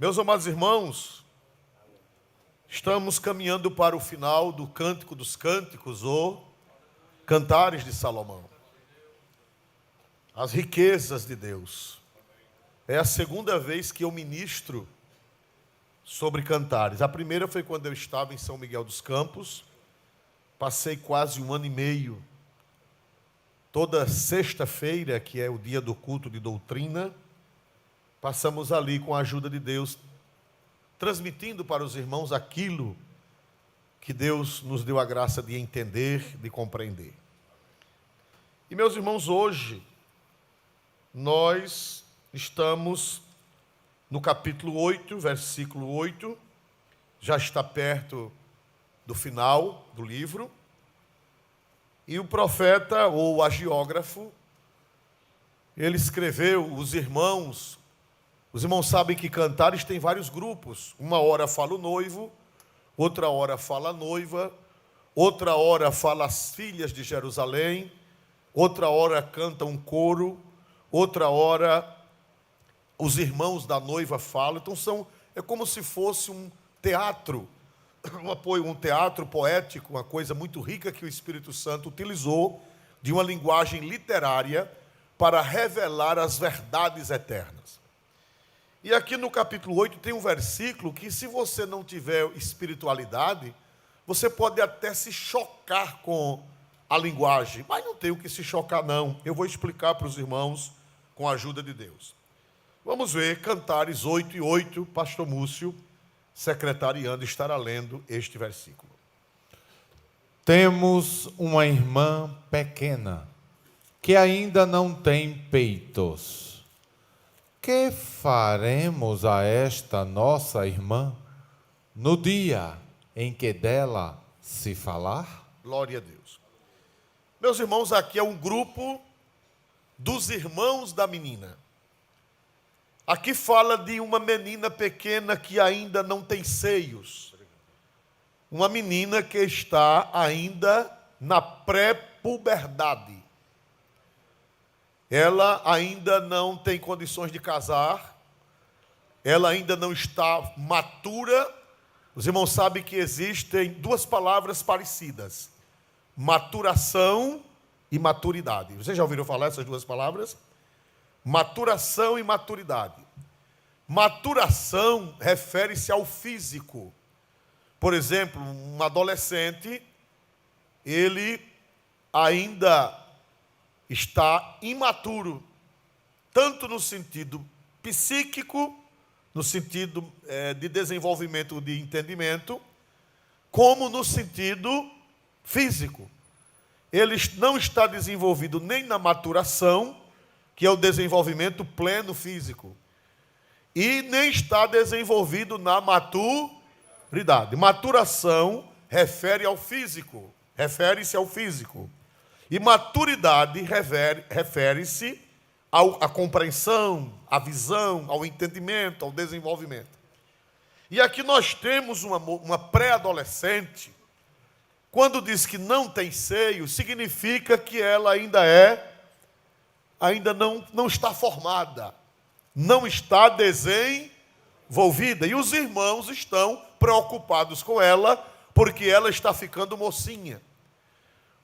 Meus amados irmãos, estamos caminhando para o final do Cântico dos Cânticos, ou Cantares de Salomão. As riquezas de Deus. É a segunda vez que eu ministro sobre cantares. A primeira foi quando eu estava em São Miguel dos Campos. Passei quase 1 ano e meio. Toda sexta-feira, que é o dia do culto de doutrina, passamos ali com a ajuda de Deus, transmitindo para os irmãos aquilo que Deus nos deu a graça de entender, de compreender. E meus irmãos, hoje nós estamos no capítulo 8, versículo 8, já está perto do final do livro, e o profeta, ou o agiógrafo, ele escreveu, os irmãos sabem que cantares tem vários grupos, uma hora fala o noivo, outra hora fala a noiva, outra hora fala as filhas de Jerusalém, outra hora canta um coro, outra hora os irmãos da noiva falam. Então é como se fosse um teatro, um teatro poético, uma coisa muito rica que o Espírito Santo utilizou de uma linguagem literária para revelar as verdades eternas. E aqui no capítulo 8 tem um versículo que, se você não tiver espiritualidade, você pode até se chocar com a linguagem, mas não tem o que se chocar não. Eu vou explicar para os irmãos com a ajuda de Deus. Vamos ver, Cantares 8 e 8, pastor Múcio, secretariando, estará lendo este versículo. Temos uma irmã pequena, que ainda não tem peitos. Que faremos a esta nossa irmã no dia em que dela se falar? Glória a Deus. Meus irmãos, aqui é um grupo dos irmãos da menina. Aqui fala de uma menina pequena que ainda não tem seios. Uma menina que está ainda na pré-puberdade. Ela ainda não tem condições de casar. Ela ainda não está matura. Os irmãos sabem que existem duas palavras parecidas: maturação e maturidade. Vocês já ouviram falar essas duas palavras? Maturação e maturidade. Maturação refere-se ao físico. Por exemplo, um adolescente, ele ainda está imaturo, tanto no sentido psíquico, no sentido de desenvolvimento de entendimento, como no sentido físico. Ele não está desenvolvido nem na maturação, que é o desenvolvimento pleno físico, e nem está desenvolvido na maturidade. Maturação refere ao físico, refere-se ao físico. E maturidade refere-se à compreensão, à visão, ao entendimento, ao desenvolvimento. E aqui nós temos uma pré-adolescente. Quando diz que não tem seio, significa que ela ainda não está formada, não está desenvolvida. E os irmãos estão preocupados com ela, porque ela está ficando mocinha.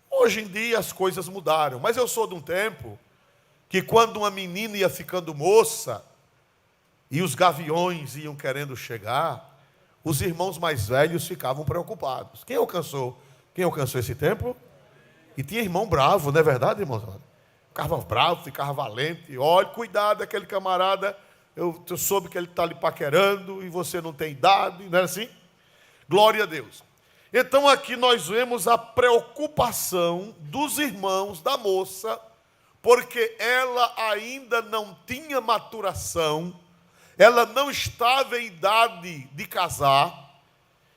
Hoje em dia as coisas mudaram, mas eu sou de um tempo que, quando uma menina ia ficando moça e os gaviões iam querendo chegar, os irmãos mais velhos ficavam preocupados. Quem alcançou esse tempo? E tinha irmão bravo, não é verdade, irmãos? Ficava bravo, ficava valente. Olha, cuidado, aquele camarada, eu soube que ele está lhe paquerando e você não tem idade, não é assim? Glória a Deus. Então aqui nós vemos a preocupação dos irmãos da moça, porque ela ainda não tinha maturação, ela não estava em idade de casar,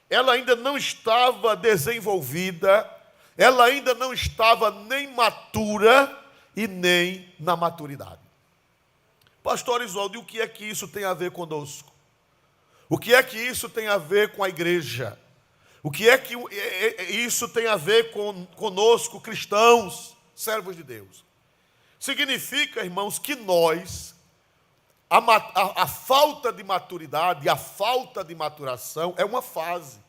ela ainda não estava desenvolvida, ela ainda não estava nem matura e nem na maturidade. Pastor Isolde, o que é que isso tem a ver conosco? O que é que isso tem a ver com a igreja? O que é que isso tem a ver conosco, cristãos, servos de Deus? Significa, irmãos, que nós a falta de maturidade, a falta de maturação é uma fase.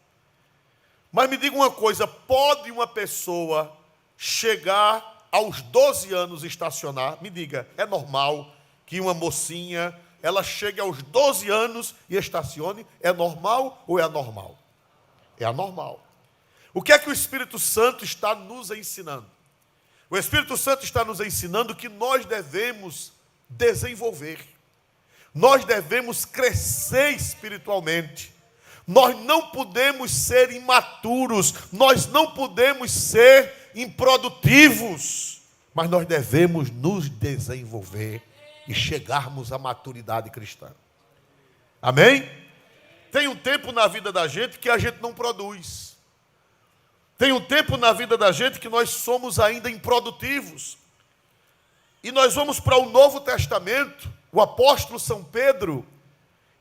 Mas me diga uma coisa, pode uma pessoa chegar aos 12 anos e estacionar? Me diga, é normal que uma mocinha, ela chegue aos 12 anos e estacione? É normal ou é anormal? É anormal. O que é que o Espírito Santo está nos ensinando? O Espírito Santo está nos ensinando que nós devemos desenvolver. Nós devemos crescer espiritualmente. Nós não podemos ser imaturos, nós não podemos ser improdutivos, mas nós devemos nos desenvolver e chegarmos à maturidade cristã. Amém? Tem um tempo na vida da gente que a gente não produz. Tem um tempo na vida da gente que nós somos ainda improdutivos. E nós vamos para o Novo Testamento, o apóstolo São Pedro,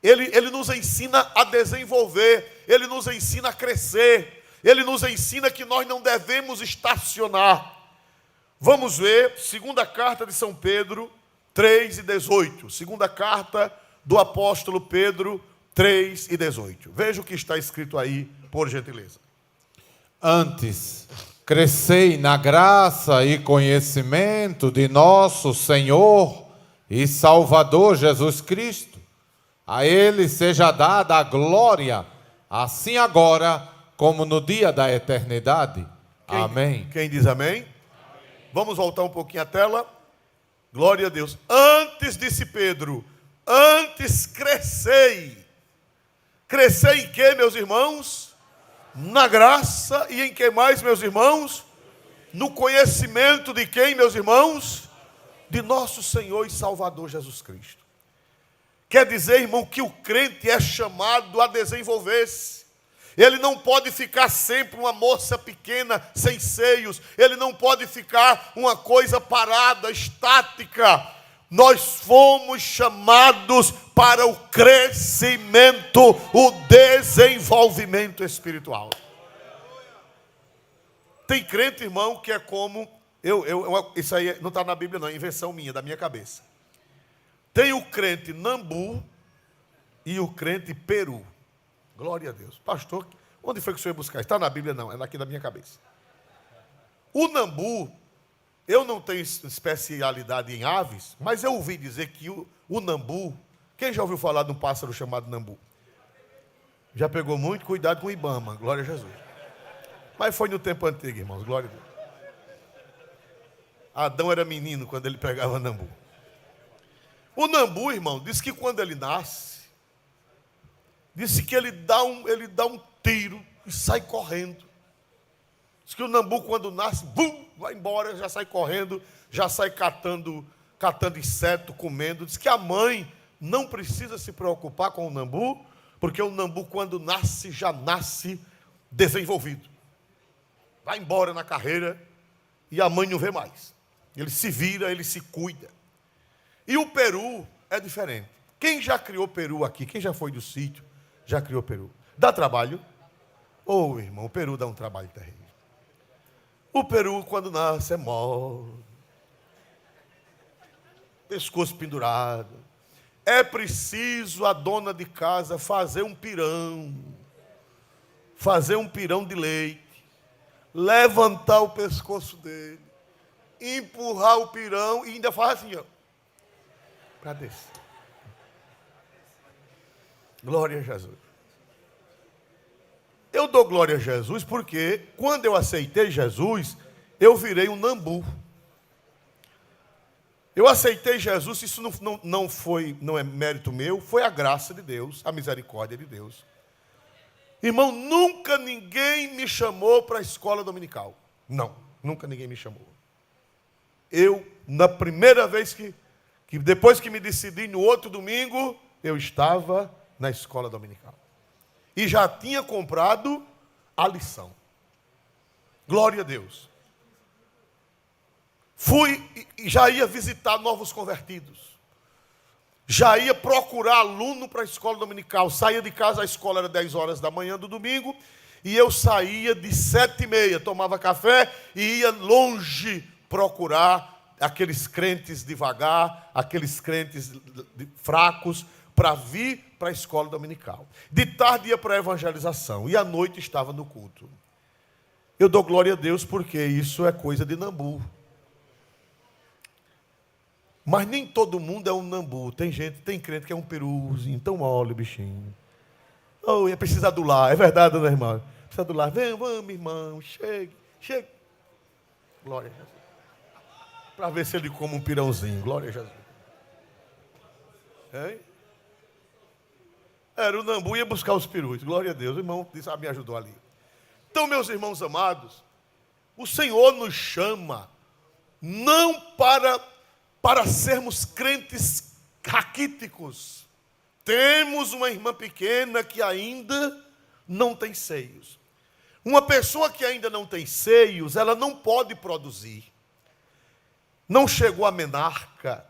ele nos ensina a desenvolver, ele nos ensina a crescer, ele nos ensina que nós não devemos estacionar. Vamos ver, segunda carta de São Pedro, 3:18. Segunda carta do apóstolo Pedro, 3:18. Veja o que está escrito aí, por gentileza. Antes, crescei na graça e conhecimento de nosso Senhor e Salvador Jesus Cristo. A Ele seja dada a glória, assim agora como no dia da eternidade. Amém. Quem diz amém? Vamos voltar um pouquinho à tela. Glória a Deus. Antes, disse Pedro, antes crescei. Crescei em quê, meus irmãos? Na graça. E em que mais, meus irmãos? No conhecimento de quem, meus irmãos? De nosso Senhor e Salvador Jesus Cristo. Quer dizer, irmão, que o crente é chamado a desenvolver-se. Ele não pode ficar sempre uma moça pequena, sem seios. Ele não pode ficar uma coisa parada, estática. Nós fomos chamados para o crescimento, o desenvolvimento espiritual. Tem crente, irmão, que é como... isso aí não está na Bíblia não, é invenção minha, da minha cabeça. Tem o crente Nambu e o crente Peru. Glória a Deus. Pastor, onde foi que o senhor ia buscar? Está na Bíblia não, é daqui da minha cabeça. O Nambu, eu não tenho especialidade em aves, mas eu ouvi dizer que o Nambu, quem já ouviu falar de um pássaro chamado Nambu? Já pegou muito cuidado com o Ibama, glória a Jesus. Mas foi no tempo antigo, irmãos, glória a Deus. Adão era menino quando ele pegava Nambu. O Nambu, irmão, diz que quando ele nasce, disse que ele dá um tiro e sai correndo. Diz que o Nambu, quando nasce, bum, vai embora, já sai correndo, já sai catando inseto, comendo. Diz que a mãe não precisa se preocupar com o Nambu, porque o Nambu, quando nasce, já nasce desenvolvido. Vai embora na carreira e a mãe não vê mais. Ele se vira, ele se cuida. E o peru é diferente. Quem já criou peru aqui? Quem já foi do sítio? Já criou peru? Dá trabalho? Irmão, o peru dá um trabalho terrível. O peru, quando nasce, é mole. Pescoço pendurado. É preciso a dona de casa fazer um pirão. Fazer um pirão de leite. Levantar o pescoço dele. Empurrar o pirão e ainda faz assim, ó. Para descer. Glória a Jesus. Eu dou glória a Jesus porque quando eu aceitei Jesus, eu virei um Nambu. Eu aceitei Jesus, isso não é mérito meu, foi a graça de Deus, a misericórdia de Deus. Irmão, nunca ninguém me chamou para a escola dominical. Não, nunca ninguém me chamou. Eu, na primeira vez que depois que me decidi, no outro domingo, eu estava na escola dominical. E já tinha comprado a lição. Glória a Deus. Fui e já ia visitar novos convertidos. Já ia procurar aluno para a escola dominical. Saía de casa, a escola era 10 horas da manhã do domingo. E eu saía de 7h30, tomava café e ia longe procurar aqueles crentes devagar, aqueles crentes fracos, para vir para a escola dominical. De tarde ia para a evangelização e à noite estava no culto. Eu dou glória a Deus porque isso é coisa de Nambu. Mas nem todo mundo é um Nambu. Tem crente que é um peruzinho, tão mole, bichinho. Oh, ia precisar do lar, é verdade, né, irmão? Precisa do lar. Vamos, irmão, chegue. Glória a Jesus. Para ver se ele come um pirãozinho. Glória a Jesus. Hein? Era o Nambu, ia buscar os perus. Glória a Deus. O irmão me ajudou ali. Então, meus irmãos amados, o Senhor nos chama não para sermos crentes raquíticos. Temos uma irmã pequena que ainda não tem seios. Uma pessoa que ainda não tem seios, ela não pode produzir. Não chegou a menarca,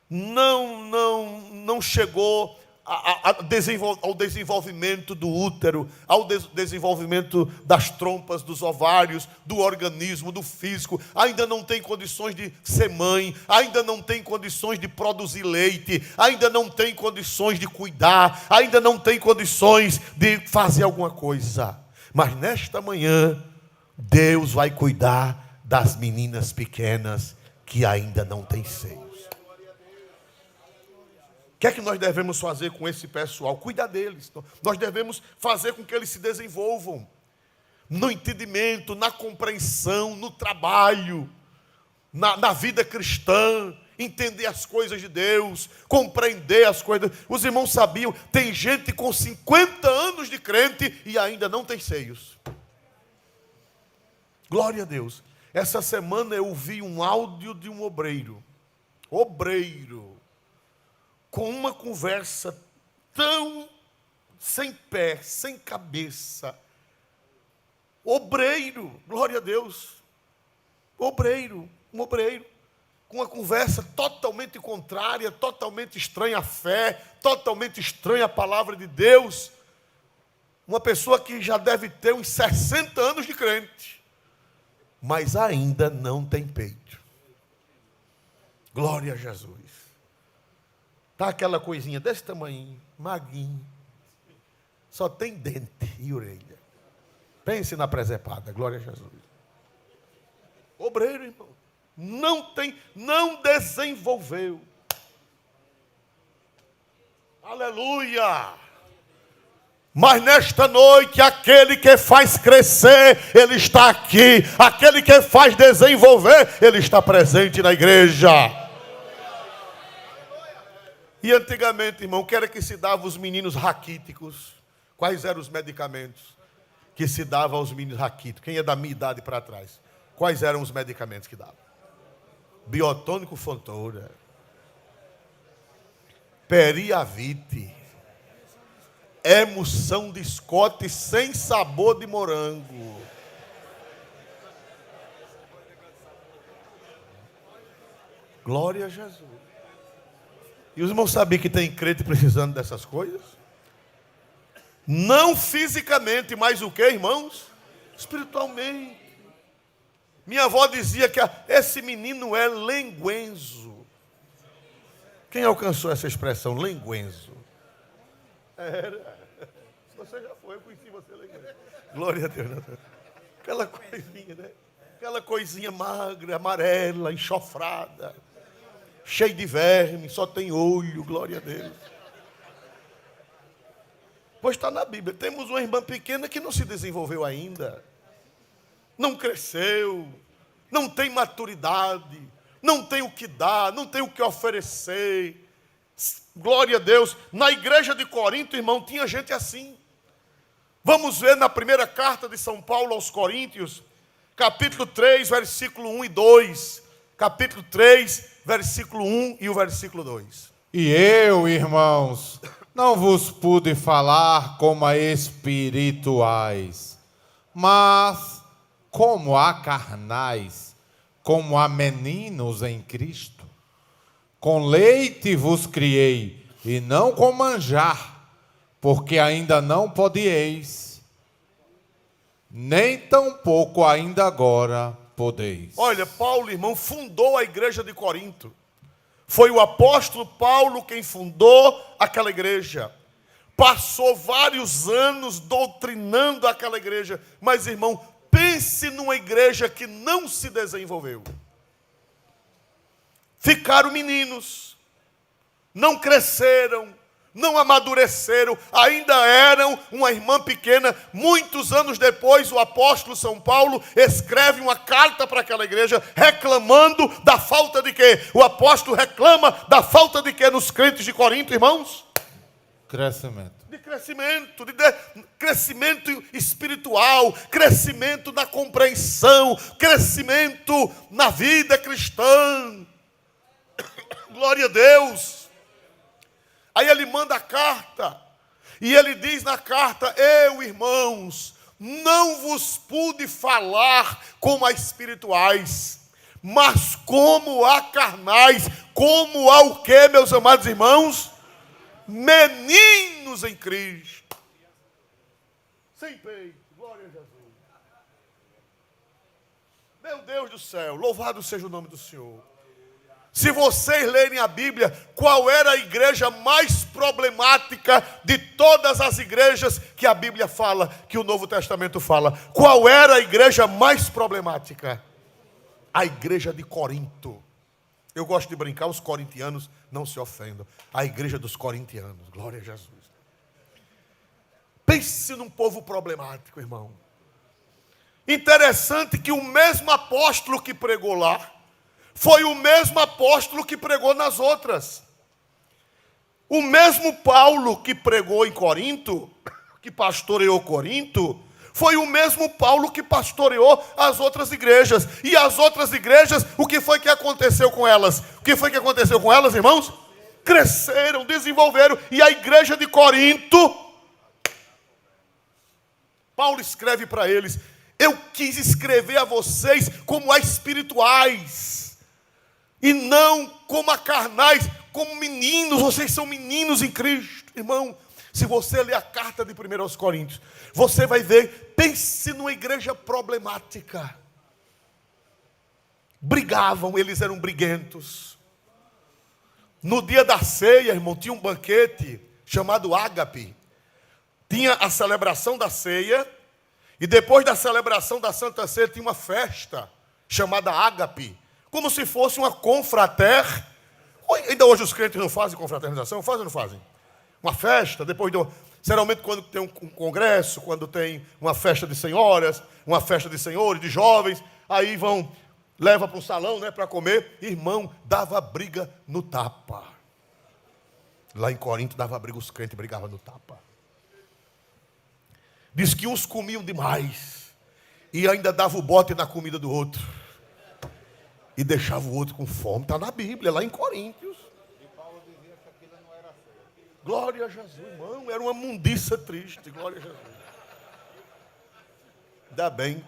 não chegou ao desenvolvimento do útero, ao desenvolvimento das trompas, dos ovários, do organismo, do físico, ainda não tem condições de ser mãe, ainda não tem condições de produzir leite, ainda não tem condições de cuidar, ainda não tem condições de fazer alguma coisa. Mas nesta manhã, Deus vai cuidar das meninas pequenas que ainda não têm seios. O que é que nós devemos fazer com esse pessoal? Cuidar deles. Nós devemos fazer com que eles se desenvolvam no entendimento, na compreensão, no trabalho, na vida cristã, entender as coisas de Deus, compreender as coisas. Os irmãos sabiam, tem gente com 50 anos de crente e ainda não tem seios. Glória a Deus. Essa semana eu vi um áudio de um obreiro, com uma conversa tão sem pé, sem cabeça. Obreiro, glória a Deus. Um obreiro, com uma conversa totalmente contrária, totalmente estranha à fé, totalmente estranha à palavra de Deus. Uma pessoa que já deve ter uns 60 anos de crente, mas ainda não tem peito. Glória a Jesus. Está aquela coisinha desse tamanho, maguinho, só tem dente e orelha. Pense na presepada, glória a Jesus. Obreiro, irmão, não desenvolveu. Aleluia! Mas nesta noite, aquele que faz crescer, ele está aqui. Aquele que faz desenvolver, ele está presente na igreja. E antigamente, irmão, que era que se dava aos meninos raquíticos? Quais eram os medicamentos que se dava aos meninos raquíticos? Quem é da minha idade para trás? Quais eram os medicamentos que davam? Biotônico Fontoura, Periavite, emulsão de Scott sem sabor de morango. Glória a Jesus. E os irmãos sabiam que tem crente precisando dessas coisas? Não fisicamente, mas o que, irmãos? Espiritualmente. Minha avó dizia que esse menino é lenguenzo. Quem alcançou essa expressão, lenguenzo? Era. Você já foi, eu conheci você lenguenzo. Glória a Deus. Aquela coisinha, né? Aquela coisinha magra, amarela, enxofrada, cheio de verme, só tem olho, glória a Deus. Pois está na Bíblia. Temos uma irmã pequena que não se desenvolveu ainda, não cresceu, não tem maturidade, não tem o que dar, não tem o que oferecer. Glória a Deus. Na igreja de Corinto, irmão, tinha gente assim. Vamos ver na primeira carta de São Paulo aos Coríntios, capítulo 3, versículo 1 e 2. Capítulo 3, versículo 1 e o versículo 2. E eu, irmãos, não vos pude falar como a espirituais, mas como a carnais, como a meninos em Cristo. Com leite vos criei, e não com manjar, porque ainda não podieis, nem tampouco ainda agora, podeis. Olha, Paulo, irmão, fundou a igreja de Corinto. Foi o apóstolo Paulo quem fundou aquela igreja. Passou vários anos doutrinando aquela igreja. Mas, irmão, pense numa igreja que não se desenvolveu. Ficaram meninos, não cresceram, não amadureceram, ainda eram uma irmã pequena. Muitos anos depois, o apóstolo São Paulo escreve uma carta para aquela igreja, reclamando da falta de quê? O apóstolo reclama da falta de quê nos crentes de Corinto, irmãos? Crescimento. De crescimento, crescimento espiritual, crescimento na compreensão, crescimento na vida cristã. Glória a Deus. Aí ele manda a carta, e ele diz na carta: eu, irmãos, não vos pude falar como a espirituais, mas como a carnais. Como a o quê, meus amados irmãos? Meninos em Cristo. Sem peito, glória a Jesus. Meu Deus do céu, louvado seja o nome do Senhor. Se vocês lerem a Bíblia, qual era a igreja mais problemática de todas as igrejas que a Bíblia fala, que o Novo Testamento fala? Qual era a igreja mais problemática? A igreja de Corinto. Eu gosto de brincar, os corintianos não se ofendam. A igreja dos corintianos, glória a Jesus. Pense num povo problemático, irmão. Interessante que o mesmo apóstolo que pregou lá, foi o mesmo apóstolo que pregou nas outras. O mesmo Paulo que pregou em Corinto, que pastoreou Corinto, foi o mesmo Paulo que pastoreou as outras igrejas. E as outras igrejas, o que foi que aconteceu com elas? O que foi que aconteceu com elas, irmãos? Cresceram, desenvolveram. E a igreja de Corinto, Paulo escreve para eles: eu quis escrever a vocês como a espirituais, e não como a carnais, como meninos. Vocês são meninos em Cristo. Irmão, se você ler a carta de 1 aos Coríntios, você vai ver, pense numa igreja problemática. Brigavam, eles eram briguentos. No dia da ceia, irmão, tinha um banquete chamado ágape. Tinha a celebração da ceia, e depois da celebração da Santa Ceia tinha uma festa chamada ágape. Como se fosse uma confrater. Ainda hoje os crentes não fazem confraternização? Fazem ou não fazem? Uma festa, geralmente quando tem um congresso, quando tem uma festa de senhoras, uma festa de senhores, de jovens, aí leva para um salão, né, para comer. Irmão, dava briga no tapa. Lá em Corinto dava briga, os crentes brigavam no tapa. Diz que uns comiam demais e ainda dava o bote na comida do outro. E deixava o outro com fome. Está na Bíblia, lá em Coríntios. E Paulo dizia que aquilo não era ceia. Glória a Jesus, irmão. Era uma mundiça triste. Glória a Jesus. Ainda bem.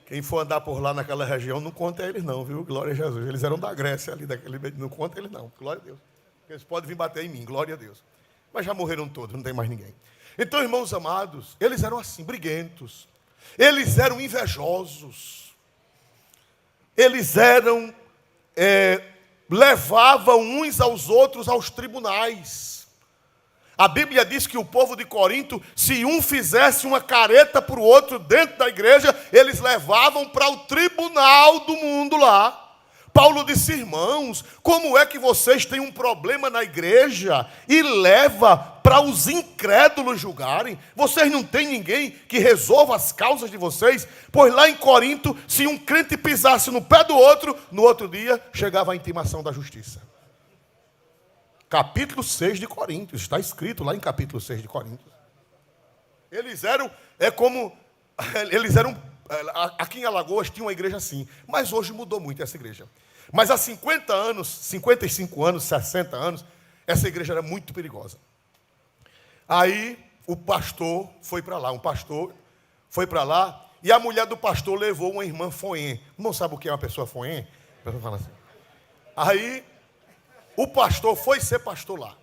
Quem for andar por lá naquela região, não conta eles não, viu? Glória a Jesus. Eles eram da Grécia ali, daquele meio. Não conta eles não. Glória a Deus. Eles podem vir bater em mim. Glória a Deus. Mas já morreram todos, não tem mais ninguém. Então, irmãos amados, eles eram assim, briguentos. Eles eram invejosos. Eles levavam uns aos outros aos tribunais. A Bíblia diz que o povo de Corinto, se um fizesse uma careta para o outro dentro da igreja, eles levavam para o tribunal do mundo lá. Paulo disse: irmãos, como é que vocês têm um problema na igreja e leva para os incrédulos julgarem? Vocês não têm ninguém que resolva as causas de vocês? Pois lá em Corinto, se um crente pisasse no pé do outro, no outro dia chegava a intimação da justiça. Capítulo 6 de Coríntios, está escrito lá em capítulo 6 de Coríntios. Eles eram, aqui em Alagoas tinha uma igreja assim, mas hoje mudou muito essa igreja. Mas há 50 anos, 55 anos, 60 anos, essa igreja era muito perigosa. Aí o pastor foi para lá, e a mulher do pastor levou uma irmã foen. Não sabe o que é uma pessoa foen? Assim. Aí o pastor foi ser pastor lá.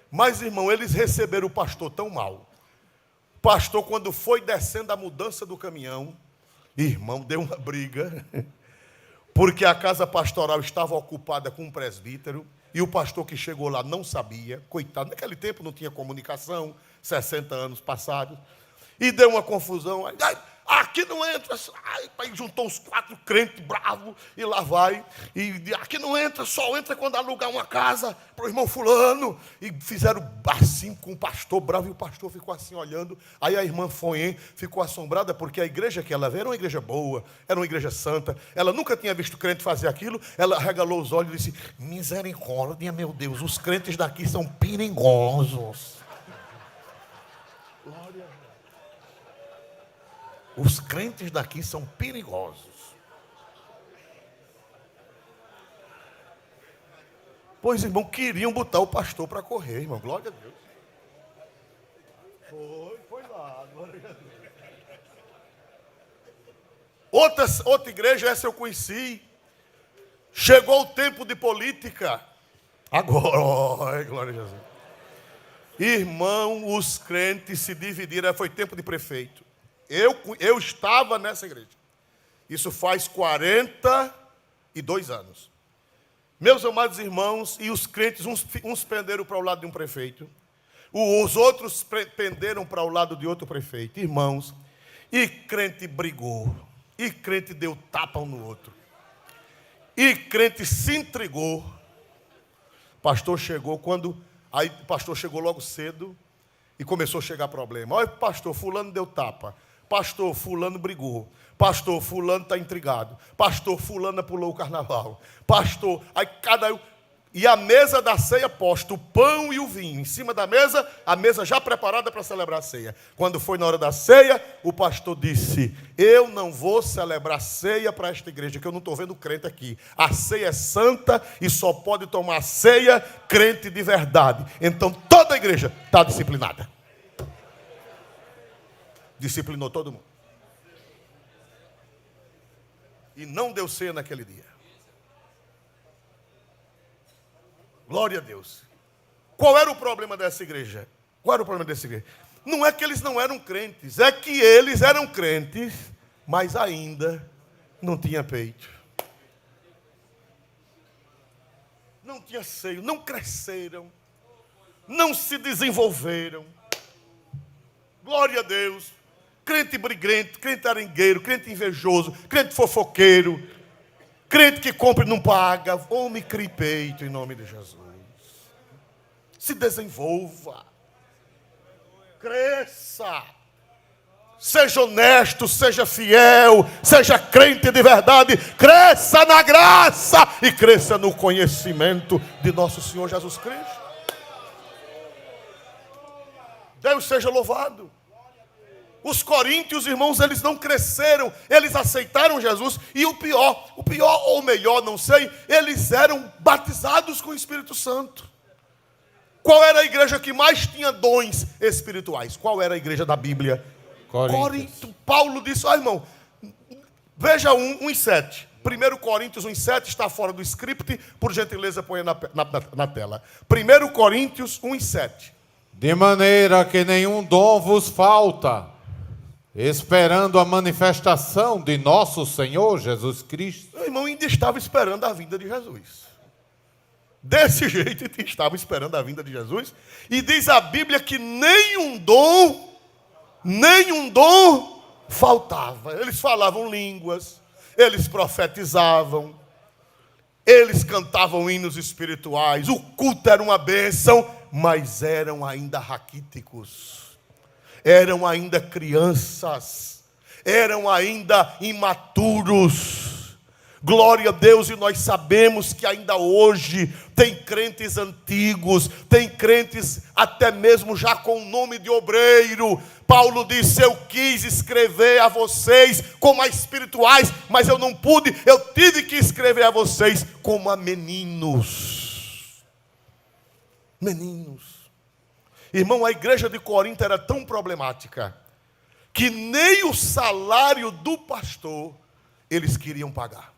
Mas, irmão, eles receberam o pastor tão mal. O pastor, quando foi descendo a mudança do caminhão, Irmão, deu uma briga, porque a casa pastoral estava ocupada com um presbítero, e o pastor que chegou lá não sabia, coitado, naquele tempo não tinha comunicação, 60 anos passados, e deu uma confusão. Aqui não entra. Aí juntou uns 4 crentes bravos e lá vai. E aqui não entra, só entra quando alugar uma casa para o irmão fulano. E fizeram assim com o pastor bravo, e o pastor ficou assim olhando. Aí a irmã ficou assombrada, porque a igreja que ela veio era uma igreja boa, era uma igreja santa. Ela nunca tinha visto crente fazer aquilo. Ela regalou os olhos e disse: misericórdia, meu Deus, os crentes daqui são perigosos. Os crentes daqui são perigosos. Pois, irmão, queriam botar o pastor para correr, irmão. Glória a Deus. Foi lá. Glória a Deus. Outra igreja, essa eu conheci. Chegou o tempo de política. Agora, glória a Jesus. Irmão, os crentes se dividiram. Foi tempo de prefeito. Eu estava nessa igreja. Isso faz 42 anos. Meus amados irmãos, e os crentes, uns penderam para o lado de um prefeito, os outros penderam para o lado de outro prefeito. Irmãos, e crente brigou, e crente deu tapa um no outro, e crente se intrigou. Pastor chegou aí o pastor chegou logo cedo e começou a chegar problema. Olha, pastor, fulano deu tapa. Pastor, fulano brigou. Pastor, fulano está intrigado. Pastor, fulana pulou o carnaval. Pastor, aí cada um... E a mesa da ceia posta o pão e o vinho. Em cima da mesa, a mesa já preparada para celebrar a ceia. Quando foi na hora da ceia, o pastor disse: eu não vou celebrar ceia para esta igreja, que eu não estou vendo crente aqui. A ceia é santa e só pode tomar ceia crente de verdade. Então toda a igreja está disciplinada. Disciplinou todo mundo. E não deu ceia naquele dia. Glória a Deus. Qual era o problema dessa igreja? Qual era o problema dessa igreja? Não é que eles não eram crentes, é que eles eram crentes, mas ainda não tinha peito. Não tinha seio, não cresceram, não se desenvolveram. Glória a Deus. Crente briguento, crente arengueiro, crente invejoso, crente fofoqueiro, crente que compra e não paga. Homem, crie peito em nome de Jesus. Se desenvolva. Cresça. Seja honesto, seja fiel, seja crente de verdade. Cresça na graça e cresça no conhecimento de nosso Senhor Jesus Cristo. Deus seja louvado. Os coríntios, irmãos, eles não cresceram, eles aceitaram Jesus, e o pior ou melhor, não sei, eles eram batizados com o Espírito Santo. Qual era a igreja que mais tinha dons espirituais? Qual era a igreja da Bíblia? Corinto. Paulo disse: irmão, veja 1:7. 1 Coríntios 1:7 está fora do script, por gentileza ponha na tela. 1 Coríntios 1:7. De maneira que nenhum dom vos falta, esperando a manifestação de nosso Senhor Jesus Cristo. Meu irmão ainda estava esperando a vinda de Jesus. Desse jeito ele estava esperando a vinda de Jesus. E diz a Bíblia que nenhum dom faltava. Eles falavam línguas, eles profetizavam, eles cantavam hinos espirituais, o culto era uma bênção, mas eram ainda raquíticos. Eram ainda crianças, eram ainda imaturos. Glória a Deus, e nós sabemos que ainda hoje tem crentes antigos, tem crentes até mesmo já com o nome de obreiro. Paulo disse: eu quis escrever a vocês como a espirituais, mas eu não pude, eu tive que escrever a vocês como a meninos. Meninos. Irmão, a igreja de Corinto era tão problemática que nem o salário do pastor eles queriam pagar.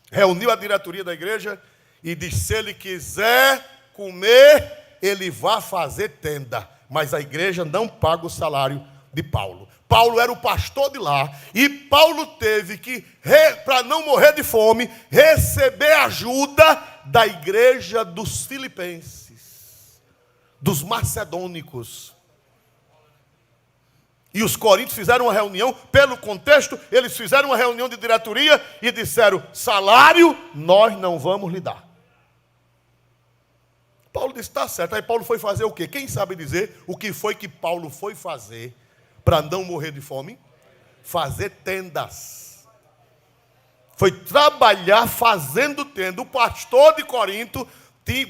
Reuniu a diretoria da igreja e disse: se ele quiser comer, ele vai fazer tenda, mas a igreja não paga o salário de Paulo. Paulo era o pastor de lá, e Paulo teve que, para não morrer de fome, receber ajuda da igreja dos filipenses, dos macedônicos. E os coríntios fizeram uma reunião, pelo contexto, eles fizeram uma reunião de diretoria e disseram: salário nós não vamos lhe dar. Paulo disse: está certo. Aí Paulo foi fazer o quê? Quem sabe dizer o que foi que Paulo foi fazer para não morrer de fome? Fazer tendas. Foi trabalhar fazendo tenda. O pastor de Corinto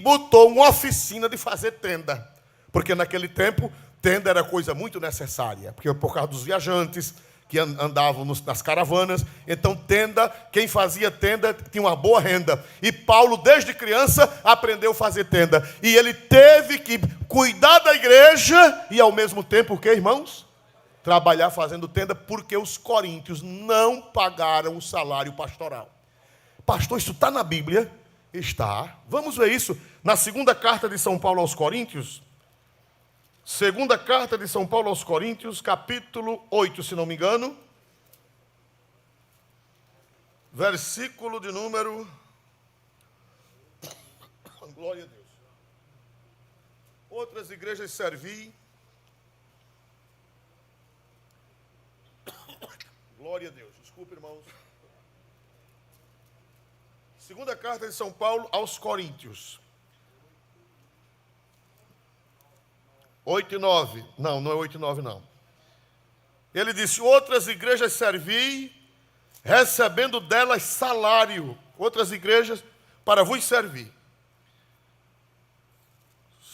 botou uma oficina de fazer tenda. Porque naquele tempo, tenda era coisa muito necessária. Porque por causa dos viajantes que andavam nas caravanas. Então tenda, quem fazia tenda tinha uma boa renda. E Paulo, desde criança, aprendeu a fazer tenda. E ele teve que cuidar da igreja e ao mesmo tempo, o que, irmãos? Trabalhar fazendo tenda, porque os coríntios não pagaram o salário pastoral. Pastor, isso está na Bíblia? Está. Vamos ver isso na segunda carta de São Paulo aos Coríntios. Segunda carta de São Paulo aos Coríntios, capítulo 8, se não me engano. Versículo de número... Glória a Deus. Outras igrejas servi. Glória a Deus. Desculpe, irmãos. Segunda carta de São Paulo aos Coríntios. 8 e 9. Não, não é 8 e 9, não. Ele disse: outras igrejas servi, recebendo delas salário. Outras igrejas para vos servir.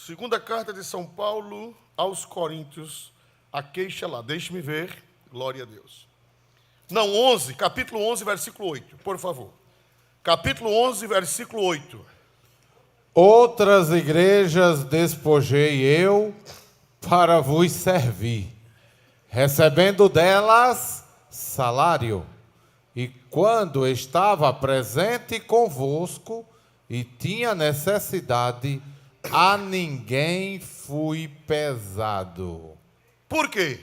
Segunda carta de São Paulo aos Coríntios. A queixa lá, deixe-me ver. Glória a Deus. Não, 11, capítulo 11, versículo 8, por favor. Capítulo 11, versículo 8. Outras igrejas despojei eu para vos servir, recebendo delas salário. E quando estava presente convosco e tinha necessidade, a ninguém fui pesado. Por quê?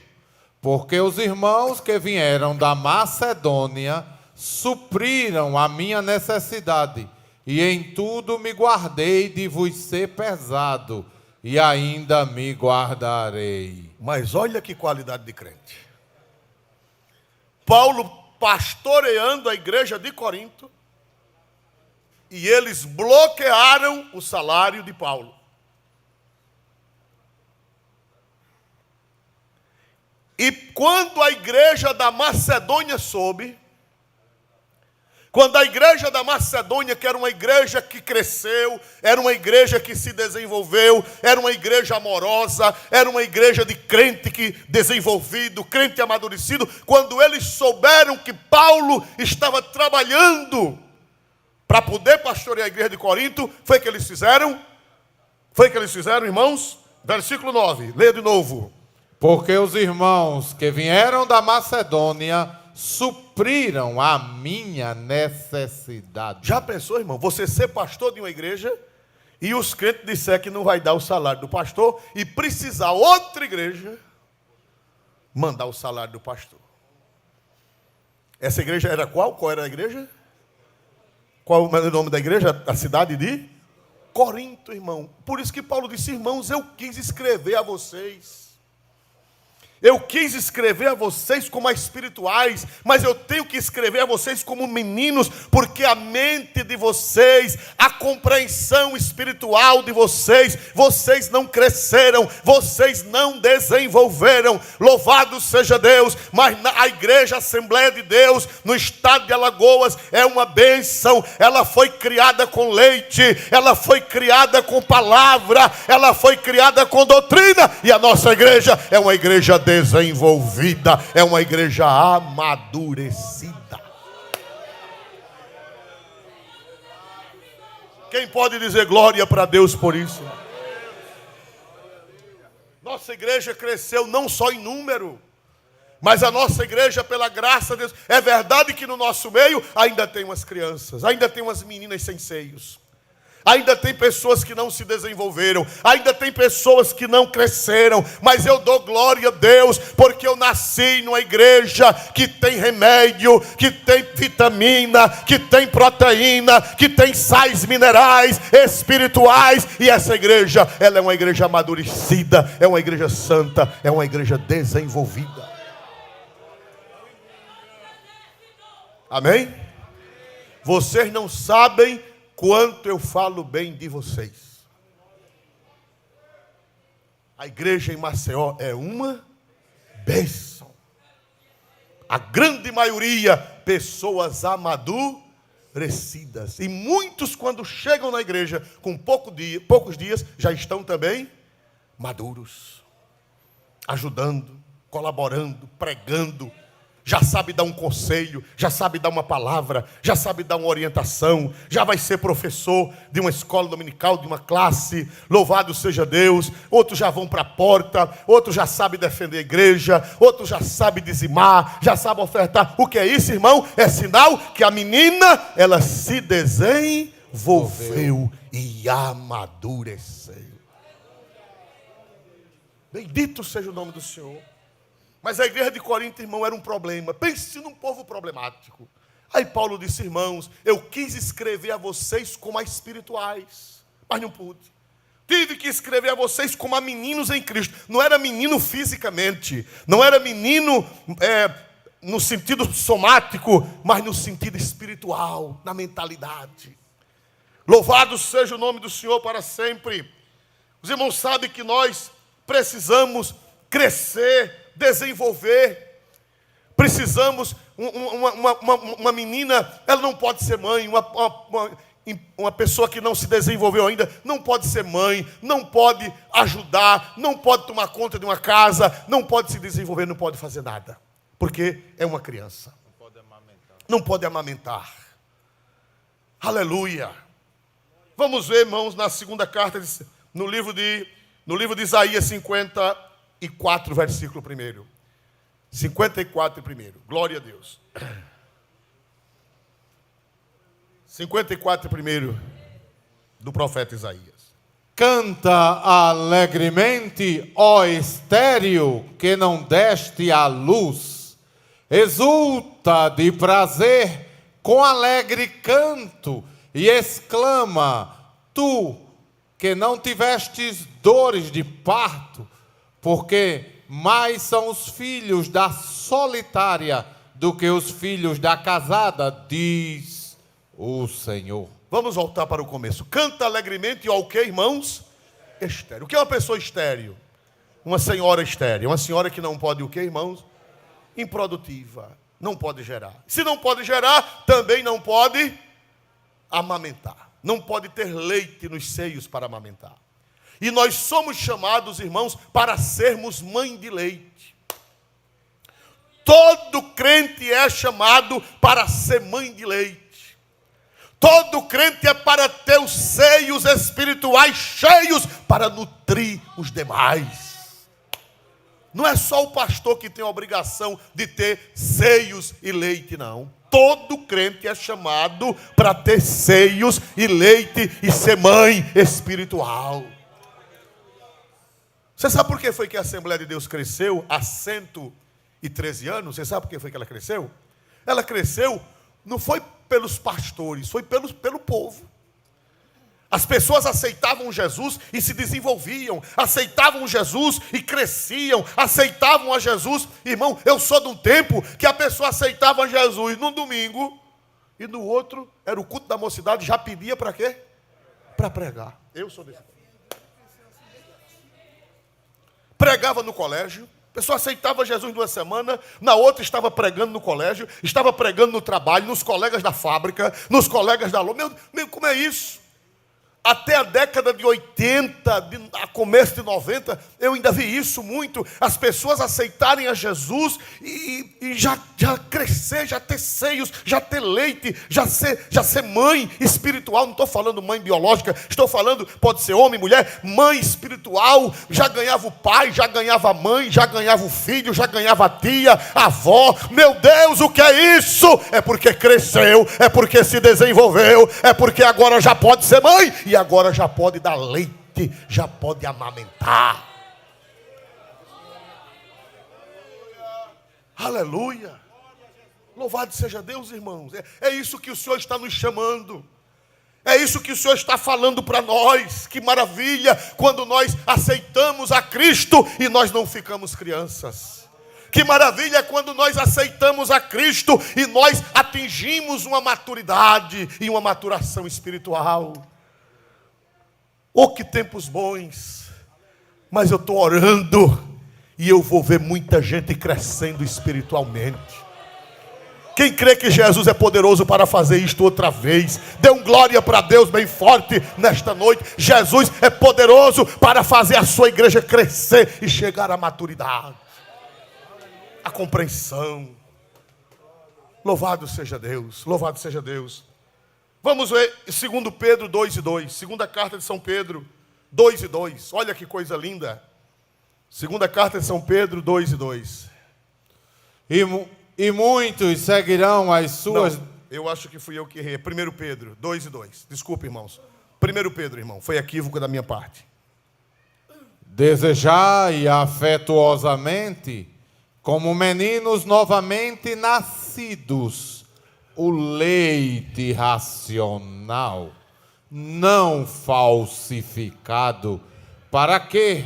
Porque os irmãos que vieram da Macedônia supriram a minha necessidade, e em tudo me guardei de vos ser pesado, e ainda me guardarei. Mas olha que qualidade de crente. Paulo pastoreando a igreja de Corinto, e eles bloquearam o salário de Paulo. E quando a igreja da Macedônia soube, quando a igreja da Macedônia, que era uma igreja que cresceu, era uma igreja que se desenvolveu, era uma igreja amorosa, era uma igreja de crente que desenvolvido, crente amadurecido, quando eles souberam que Paulo estava trabalhando para poder pastorear a igreja de Corinto, foi que eles fizeram? Foi que eles fizeram, irmãos? Versículo 9, leia de novo. Porque os irmãos que vieram da Macedônia supriram a minha necessidade. Já pensou, irmão, você ser pastor de uma igreja e os crentes disser que não vai dar o salário do pastor e precisar outra igreja mandar o salário do pastor? Essa igreja era qual? Qual era a igreja? Qual é o nome da igreja? A cidade de Corinto, irmão. Por isso que Paulo disse: irmãos, eu quis escrever a vocês. Eu quis escrever a vocês como a espirituais, mas eu tenho que escrever a vocês como meninos, porque a mente de vocês, a compreensão espiritual de vocês, vocês não cresceram, vocês não desenvolveram. Louvado seja Deus, mas a igreja Assembleia de Deus, no estado de Alagoas, é uma bênção. Ela foi criada com leite, ela foi criada com palavra, ela foi criada com doutrina, e a nossa igreja é uma igreja desenvolvida, é uma igreja amadurecida. Quem pode dizer glória para Deus por isso? Nossa igreja cresceu não só em número, mas a nossa igreja, pela graça de Deus, é verdade que no nosso meio ainda tem umas crianças, ainda tem umas meninas sem seios, Ainda tem pessoas que não se desenvolveram, ainda tem pessoas que não cresceram, mas eu dou glória a Deus, porque eu nasci numa igreja que tem remédio, que tem vitamina, que tem proteína, que tem sais minerais, espirituais, e essa igreja, ela é uma igreja amadurecida, é uma igreja santa, é uma igreja desenvolvida. Amém? Vocês não sabem quanto eu falo bem de vocês. A igreja em Maceió é uma bênção. A grande maioria, pessoas amadurecidas. E muitos, quando chegam na igreja com poucos dias, já estão também maduros. Ajudando, colaborando, pregando. Já sabe dar um conselho, já sabe dar uma palavra, já sabe dar uma orientação, já vai ser professor de uma escola dominical, de uma classe, louvado seja Deus. Outros já vão para a porta, outros já sabem defender a igreja, outros já sabem dizimar, já sabem ofertar. O que é isso, irmão? É sinal que a menina, ela se desenvolveu e amadureceu. Bendito seja o nome do Senhor. Mas a igreja de Corinto, irmão, era um problema. Pense num povo problemático. Aí Paulo disse: irmãos, eu quis escrever a vocês como a espirituais, mas não pude. Tive que escrever a vocês como a meninos em Cristo. Não era menino fisicamente, não era menino no sentido somático, mas no sentido espiritual, na mentalidade. Louvado seja o nome do Senhor para sempre. Os irmãos sabem que nós precisamos crescer, desenvolver. Precisamos, uma menina, ela não pode ser mãe, uma pessoa que não se desenvolveu ainda, não pode ser mãe, não pode ajudar, não pode tomar conta de uma casa, não pode se desenvolver, não pode fazer nada, porque é uma criança. Não pode amamentar. Aleluia. Vamos ver, irmãos, na segunda carta, no livro de Isaías 54, versículo 1. 54, 1. Glória a Deus. 54, 1. Do profeta Isaías. Canta alegremente, ó estéril, que não deste à luz. Exulta de prazer com alegre canto e exclama, tu que não tivestes dores de parto, porque mais são os filhos da solitária do que os filhos da casada, diz o Senhor. Vamos voltar para o começo. Canta alegremente ao que, irmãos? Estéril. O que é uma pessoa estéril? Uma senhora estéril. Uma senhora que não pode o que, irmãos? Improdutiva. Não pode gerar. Se não pode gerar, também não pode amamentar. Não pode ter leite nos seios para amamentar. E nós somos chamados, irmãos, para sermos mãe de leite. Todo crente é chamado para ser mãe de leite. Todo crente é para ter os seios espirituais cheios para nutrir os demais. Não é só o pastor que tem a obrigação de ter seios e leite, não. Todo crente é chamado para ter seios e leite e ser mãe espiritual. Você sabe por que foi que a Assembleia de Deus cresceu há 113 anos? Você sabe por que foi que ela cresceu? Ela cresceu, não foi pelos pastores, foi pelo povo. As pessoas aceitavam Jesus e se desenvolviam, aceitavam Jesus e cresciam, aceitavam a Jesus. Irmão, eu sou de um tempo que a pessoa aceitava Jesus num domingo e no outro, era o culto da mocidade, já pedia para quê? Para pregar. Eu sou desse tempo. Pregava no colégio, a pessoa aceitava Jesus numa semana, na outra estava pregando no colégio, estava pregando no trabalho, nos colegas da fábrica, nos colegas da loja. Meu, como é isso? Até a década de 80, a começo de 90, eu ainda vi isso muito. As pessoas aceitarem a Jesus e já crescer, já ter seios, já ter leite, já ser mãe espiritual. Não estou falando mãe biológica, estou falando, pode ser homem, mulher, mãe espiritual. Já ganhava o pai, já ganhava a mãe, já ganhava o filho, já ganhava a tia, a avó. Meu Deus, o que é isso? É porque cresceu, é porque se desenvolveu, é porque agora já pode ser mãe. E e agora já pode dar leite, já pode amamentar. Aleluia. Louvado seja Deus, irmãos. É isso que o Senhor está nos chamando. É isso que o Senhor está falando para nós. Que maravilha quando nós aceitamos a Cristo e nós não ficamos crianças. Que maravilha quando nós aceitamos a Cristo e nós atingimos uma maturidade e uma maturação espiritual. Oh, que tempos bons. Mas eu estou orando e eu vou ver muita gente crescendo espiritualmente. Quem crê que Jesus é poderoso para fazer isto outra vez, dê um glória para Deus bem forte nesta noite. Jesus é poderoso para fazer a sua igreja crescer e chegar à maturidade, à compreensão. Louvado seja Deus, louvado seja Deus. Vamos ver 2 Pedro 2:2, segunda carta de São Pedro 2:2. Olha que coisa linda. Segunda carta de São Pedro 2:2. E muitos seguirão as suas... Não, eu acho que fui eu que errei. 1 Pedro 2:2. Desculpe, irmãos. 1 Pedro, irmão. Foi equívoco da minha parte. Desejai afetuosamente, como meninos novamente nascidos, o leite racional, não falsificado, para que,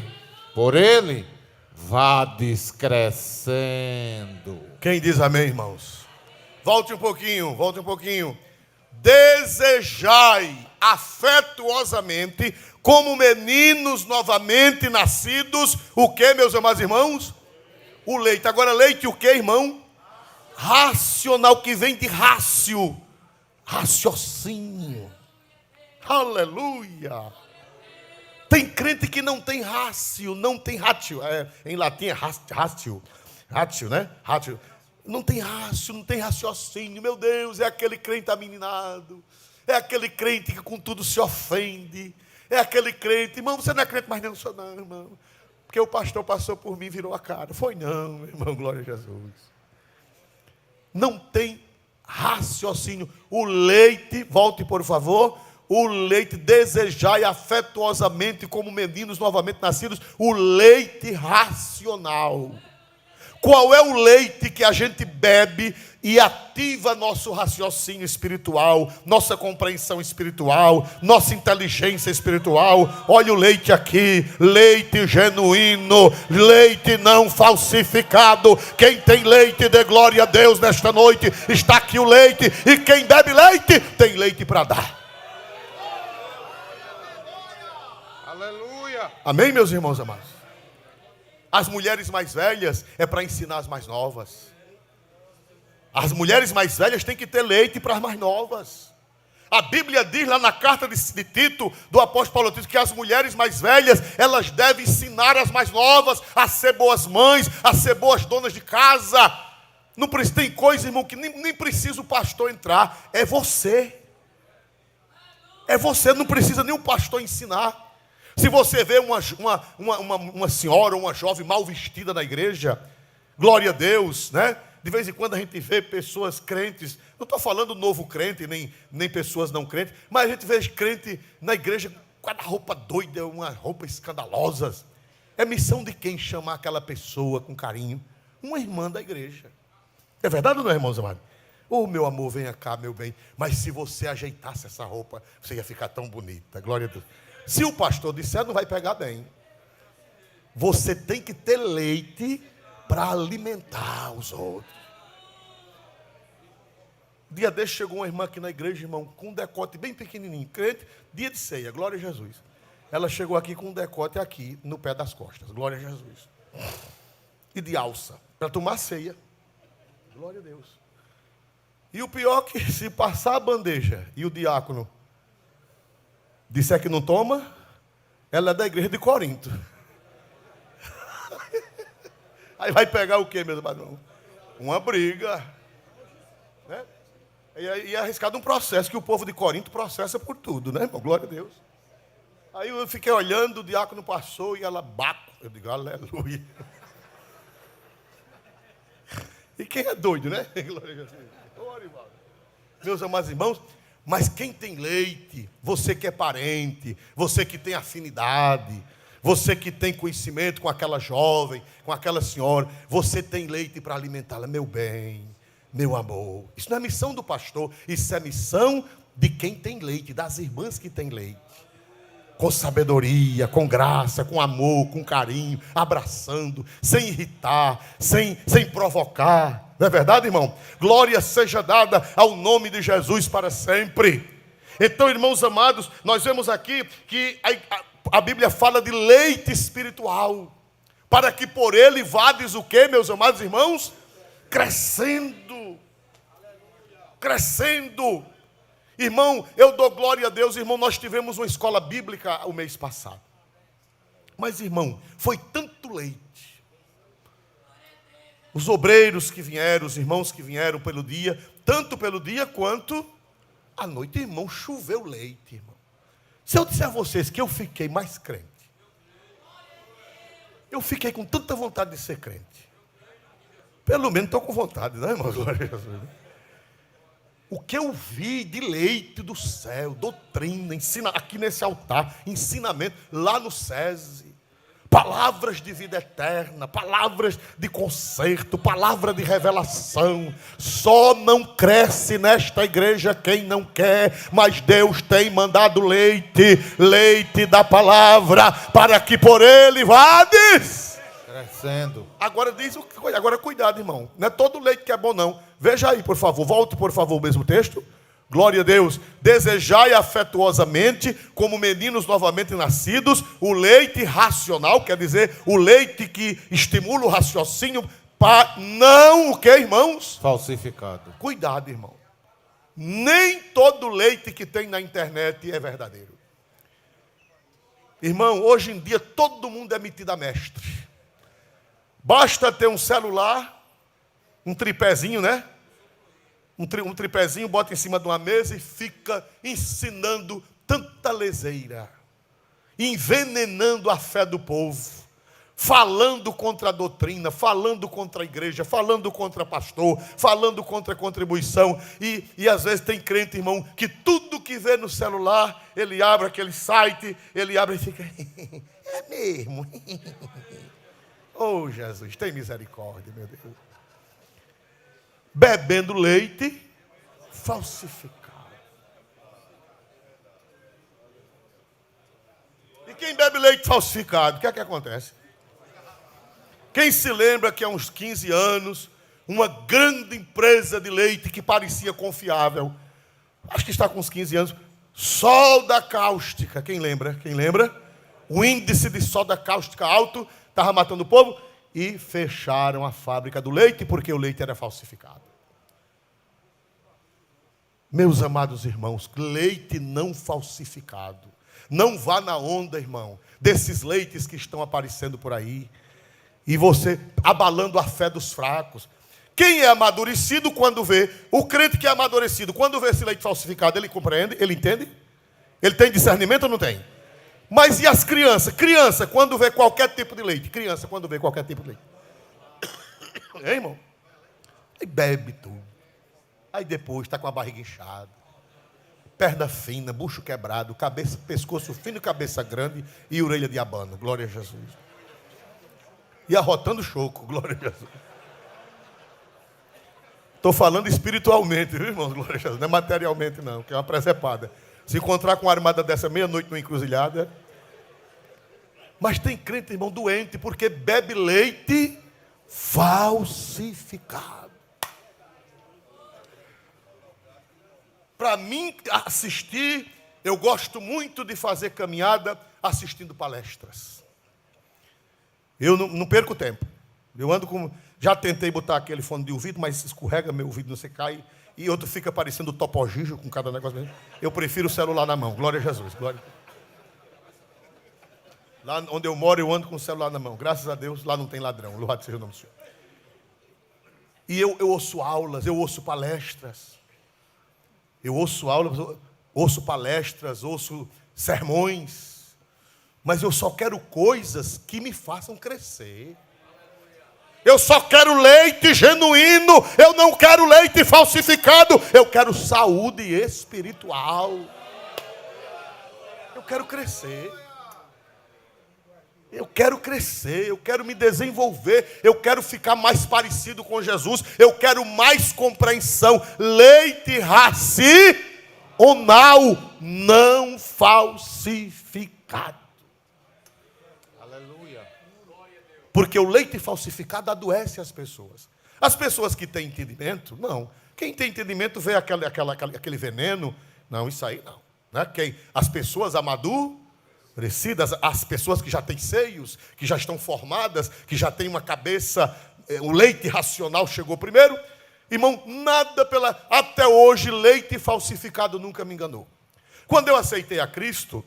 por ele, vades crescendo. Quem diz amém, irmãos? Volte um pouquinho. Desejai afetuosamente, como meninos novamente nascidos, o que, meus amados irmãos? O leite. Agora, leite o que, irmão? Racional, que vem de rácio. Raciocínio. Aleluia. Tem crente que não tem rácio, não tem ratio. Em latim é ratio. Ratio, né? Ratio. Não tem rácio, não tem raciocínio. Meu Deus, é aquele crente ameninado. É aquele crente que com tudo se ofende. É aquele crente, irmão, você não é crente, mas não sou não, irmão. Porque o pastor passou por mim e virou a cara. Foi não, irmão, glória a Jesus. Não tem raciocínio. O leite, volte por favor. O leite, desejai afetuosamente como meninos novamente nascidos. O leite racional. Qual é o leite que a gente bebe e ativa nosso raciocínio espiritual, nossa compreensão espiritual, nossa inteligência espiritual? Olha o leite aqui, leite genuíno, leite não falsificado. Quem tem leite, dê glória a Deus nesta noite. Está aqui o leite, e quem bebe leite, tem leite para dar. Aleluia! Amém, meus irmãos amados? As mulheres mais velhas é para ensinar as mais novas. As mulheres mais velhas têm que ter leite para as mais novas. A Bíblia diz lá na carta de Tito, do apóstolo Paulo Tito, que as mulheres mais velhas, elas devem ensinar as mais novas a ser boas mães, a ser boas donas de casa. Não precisa, tem coisa, irmão, que nem precisa o pastor entrar. É você. É você, não precisa nem o pastor ensinar. Se você vê uma senhora, uma jovem mal vestida na igreja, glória a Deus, né? De vez em quando a gente vê pessoas crentes, não estou falando novo crente, nem pessoas não crentes, mas a gente vê crente na igreja com a roupa doida, uma roupa escandalosa. É missão de quem chamar aquela pessoa com carinho? Uma irmã da igreja. É verdade ou não é, irmãos amados? Oh, meu amor, venha cá, meu bem. Mas se você ajeitasse essa roupa, você ia ficar tão bonita, glória a Deus. Se o pastor disser, não vai pegar bem. Você tem que ter leite para alimentar os outros. Dia desse chegou uma irmã aqui na igreja, irmão, com um decote bem pequenininho, crente, dia de ceia, glória a Jesus. Ela chegou aqui com um decote aqui, no pé das costas, glória a Jesus. E de alça, para tomar ceia. Glória a Deus. E o pior é que se passar a bandeja e o diácono disser que não toma, ela é da igreja de Corinto. Aí vai pegar o quê, meus irmãos? Uma briga. Né? E é arriscado um processo, que o povo de Corinto processa por tudo, né, irmão? Glória a Deus. Aí eu fiquei olhando, o diácono passou e ela baco. Eu digo, aleluia. E quem é doido, né? Glória a Deus. Meus amados irmãos, Mas quem tem leite, você que é parente, você que tem afinidade, você que tem conhecimento com aquela jovem, com aquela senhora, você tem leite para alimentá-la, meu bem, meu amor. Isso não é missão do pastor, isso é missão de quem tem leite, das irmãs que têm leite. Com sabedoria, com graça, com amor, com carinho, abraçando, sem irritar, sem provocar. Não é verdade, irmão? Glória seja dada ao nome de Jesus para sempre. Então, irmãos amados, nós vemos aqui que a Bíblia fala de leite espiritual, para que por ele vades o quê, meus amados irmãos? Crescendo. Crescendo. Irmão, eu dou glória a Deus, irmão, nós tivemos uma escola bíblica o mês passado. Mas, irmão, foi tanto leite. Os obreiros que vieram, os irmãos que vieram pelo dia, tanto pelo dia quanto à noite, irmão, choveu leite, irmão. Se eu disser a vocês que eu fiquei mais crente, eu fiquei com tanta vontade de ser crente. Pelo menos estou com vontade, né, irmão? Glória a Jesus. O que eu vi de leite do céu, doutrina, ensina aqui nesse altar, ensinamento, lá no SESI, palavras de vida eterna, palavras de conserto, palavra de revelação. Só não cresce nesta igreja quem não quer, mas Deus tem mandado leite, leite da palavra, para que por ele vades crescendo. Agora cuidado, irmão. Não é todo leite que é bom, não. Veja aí, por favor. Volte, por favor, o mesmo texto. Glória a Deus. Desejai afetuosamente, como meninos novamente nascidos, o leite racional, quer dizer, o leite que estimula o raciocínio, para não o que, irmãos? Falsificado. Cuidado, irmão. Nem todo leite que tem na internet é verdadeiro. Irmão, hoje em dia todo mundo é metido a mestre. Basta ter um celular, um tripézinho, né? Um tripézinho, bota em cima de uma mesa e fica ensinando tanta leseira, envenenando a fé do povo, falando contra a doutrina, falando contra a igreja, falando contra pastor, falando contra a contribuição. E às vezes tem crente, irmão, que tudo que vê no celular, ele abre aquele site, ele abre e fica, é mesmo. Oh, Jesus, tem misericórdia, meu Deus. Bebendo leite falsificado. E quem bebe leite falsificado, o que é que acontece? Quem se lembra que há uns 15 anos, uma grande empresa de leite que parecia confiável, acho que está com uns 15 anos, soda cáustica, quem lembra? Quem lembra? O índice de soda cáustica alto, estava matando o povo, e fecharam a fábrica do leite, porque o leite era falsificado. Meus amados irmãos, leite não falsificado. Não vá na onda, irmão, desses leites que estão aparecendo por aí, e você abalando a fé dos fracos. Quem é amadurecido quando vê, o crente que é amadurecido, quando vê esse leite falsificado, ele compreende, ele entende? Ele tem discernimento ou não tem? Mas e as crianças? Criança, quando vê qualquer tipo de leite. Criança, quando vê qualquer tipo de leite. É, irmão? Aí bebe tudo. Aí depois está com a barriga inchada. Perna fina, bucho quebrado, cabeça, pescoço fino, cabeça grande e orelha de abano. Glória a Jesus. E arrotando choco. Glória a Jesus. Estou falando espiritualmente, viu, irmãos? Glória a Jesus. Não é materialmente, não, que é uma presepada. Se encontrar com uma armada dessa meia-noite numa encruzilhada. Mas tem crente, irmão, doente, porque bebe leite falsificado. Para mim assistir, eu gosto muito de fazer caminhada assistindo palestras. Eu não perco tempo. Eu ando com... Já tentei botar aquele fone de ouvido, mas escorrega meu ouvido, não sei, cai. E outro fica parecendo topogijo com cada negócio mesmo. Eu prefiro o celular na mão. Glória a Jesus. Glória. Lá onde eu moro, eu ando com o celular na mão. Graças a Deus, lá não tem ladrão. Louvado seja o nome do Senhor. E eu ouço aulas, eu ouço palestras. Eu ouço aulas, ouço palestras, ouço sermões. Mas eu só quero coisas que me façam crescer. Eu só quero leite genuíno. Eu não quero leite falsificado. Eu quero saúde espiritual. Eu quero crescer. Eu quero crescer, eu quero me desenvolver, eu quero ficar mais parecido com Jesus, eu quero mais compreensão. Leite racional, não falsificado. Aleluia. Porque o leite falsificado adoece as pessoas. As pessoas que têm entendimento, não. Quem tem entendimento vê aquele veneno. Não, isso aí não. As pessoas amadurecidas, as pessoas que já têm seios, que já estão formadas, que já têm uma cabeça, o leite racional chegou primeiro. Irmão, até hoje, leite falsificado nunca me enganou. Quando eu aceitei a Cristo,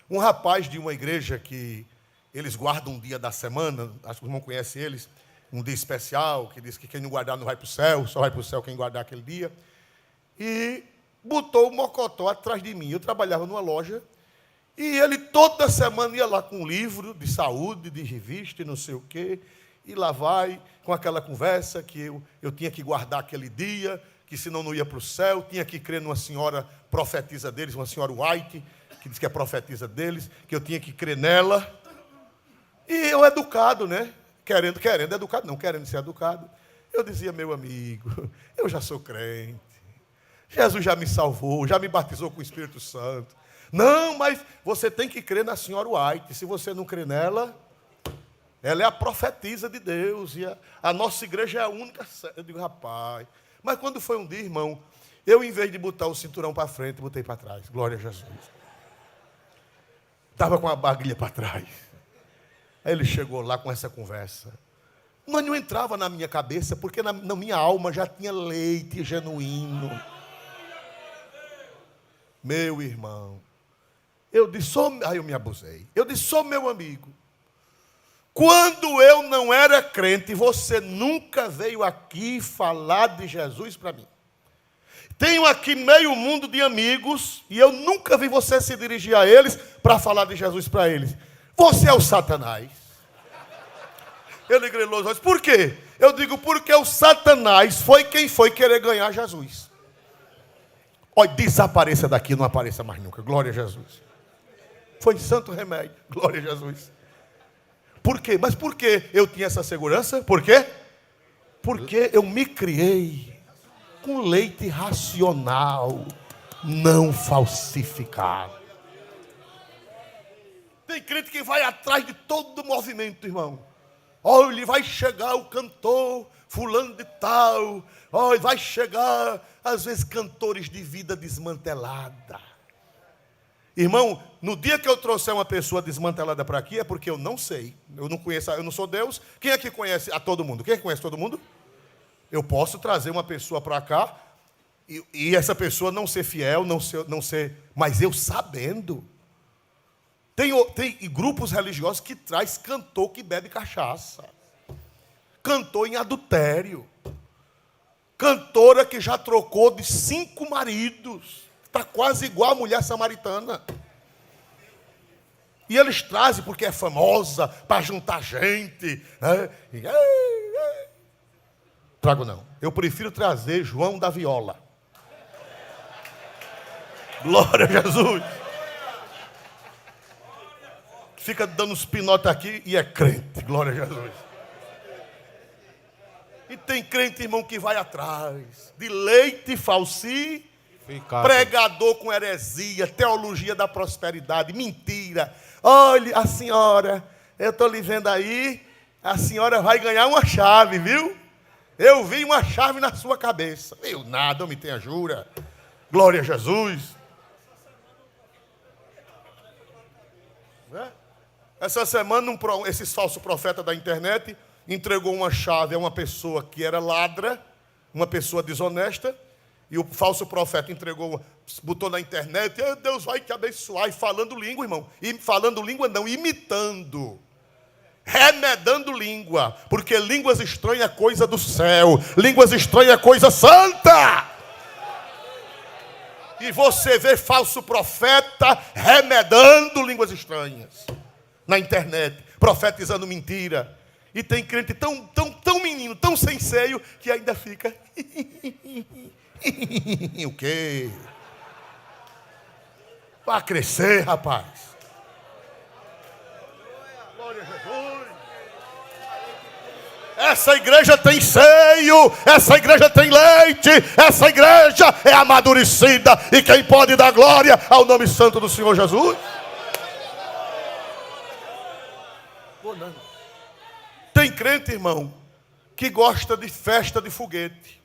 um rapaz de uma igreja que eles guardam um dia da semana, acho que o irmão conhece eles, um dia especial, que diz que quem não guardar não vai para o céu, só vai para o céu quem guardar aquele dia. E botou o mocotó atrás de mim. Eu trabalhava numa loja e ele toda semana ia lá com um livro de saúde, de revista e não sei o quê. E lá vai com aquela conversa que eu tinha que guardar aquele dia, que senão não ia para o céu. Tinha que crer numa senhora profetisa deles, uma senhora White, que diz que é profetisa deles, que eu tinha que crer nela. E eu educado, né? Querendo educado, não querendo ser educado. Eu dizia, meu amigo, eu já sou crente. Jesus já me salvou, já me batizou com o Espírito Santo. Não, mas você tem que crer na senhora White. Se você não crê nela, ela é a profetisa de Deus. E a nossa igreja é a única. Eu digo, rapaz. Mas quando foi um dia, irmão, eu, em vez de botar o cinturão para frente, botei para trás. Glória a Jesus. Estava com a barrilha para trás. Aí ele chegou lá com essa conversa. Mas não entrava na minha cabeça, porque na minha alma já tinha leite genuíno. Meu irmão, eu disse, aí eu me abusei. Eu disse, meu amigo, quando eu não era crente, você nunca veio aqui falar de Jesus para mim. Tenho aqui meio mundo de amigos e eu nunca vi você se dirigir a eles para falar de Jesus para eles. Você é o Satanás. Ele grilou os olhos. Por quê? Eu digo, porque o Satanás foi quem foi querer ganhar Jesus. Olha, desapareça daqui, não apareça mais nunca. Glória a Jesus. Foi santo remédio. Glória a Jesus. Por quê? Mas por que eu tinha essa segurança? Por quê? Porque eu me criei com leite racional, não falsificado. Tem crente que vai atrás de todo o movimento, irmão. Olha, vai chegar o cantor fulano de tal. Olha, vai chegar, às vezes, cantores de vida desmantelada. Irmão, no dia que eu trouxer uma pessoa desmantelada para aqui, é porque eu não sei. Eu não conheço, eu não sou Deus. Quem é que conhece a todo mundo? Quem é que conhece todo mundo? Eu posso trazer uma pessoa para cá e essa pessoa não ser fiel, não ser, mas eu sabendo. Tem grupos religiosos que traz cantor que bebe cachaça. Cantor em adultério. Cantora que já trocou de 5 maridos. Está quase igual a mulher samaritana. E eles trazem porque é famosa, para juntar gente. Né? Trago não. Eu prefiro trazer João da Viola. Glória a Jesus. Fica dando os pinotes aqui e é crente. Glória a Jesus. E tem crente, irmão, que vai atrás de leite falsificado, pregador com heresia, teologia da prosperidade, mentira. Olha, a senhora, eu estou lhe vendo aí, a senhora vai ganhar uma chave, viu? Eu vi uma chave na sua cabeça. Eu nada, eu me tenho a jura. Glória a Jesus. Essa semana, esses falsos profetas da internet entregou uma chave a uma pessoa que era ladra, uma pessoa desonesta, e o falso profeta botou na internet, Deus vai te abençoar, e falando língua, irmão. E falando língua não, imitando. Remedando língua, porque línguas estranhas é coisa do céu, línguas estranhas é coisa santa. E você vê falso profeta remedando línguas estranhas na internet. profetizando mentira. E tem crente tão menino, tão sem seio, que ainda fica... O quê? Vai crescer, rapaz. Glória a Jesus. Essa igreja tem seio, essa igreja tem leite, essa igreja é amadurecida. E quem pode dar glória ao nome santo do Senhor Jesus? Tem crente, irmão, que gosta de festa de foguete.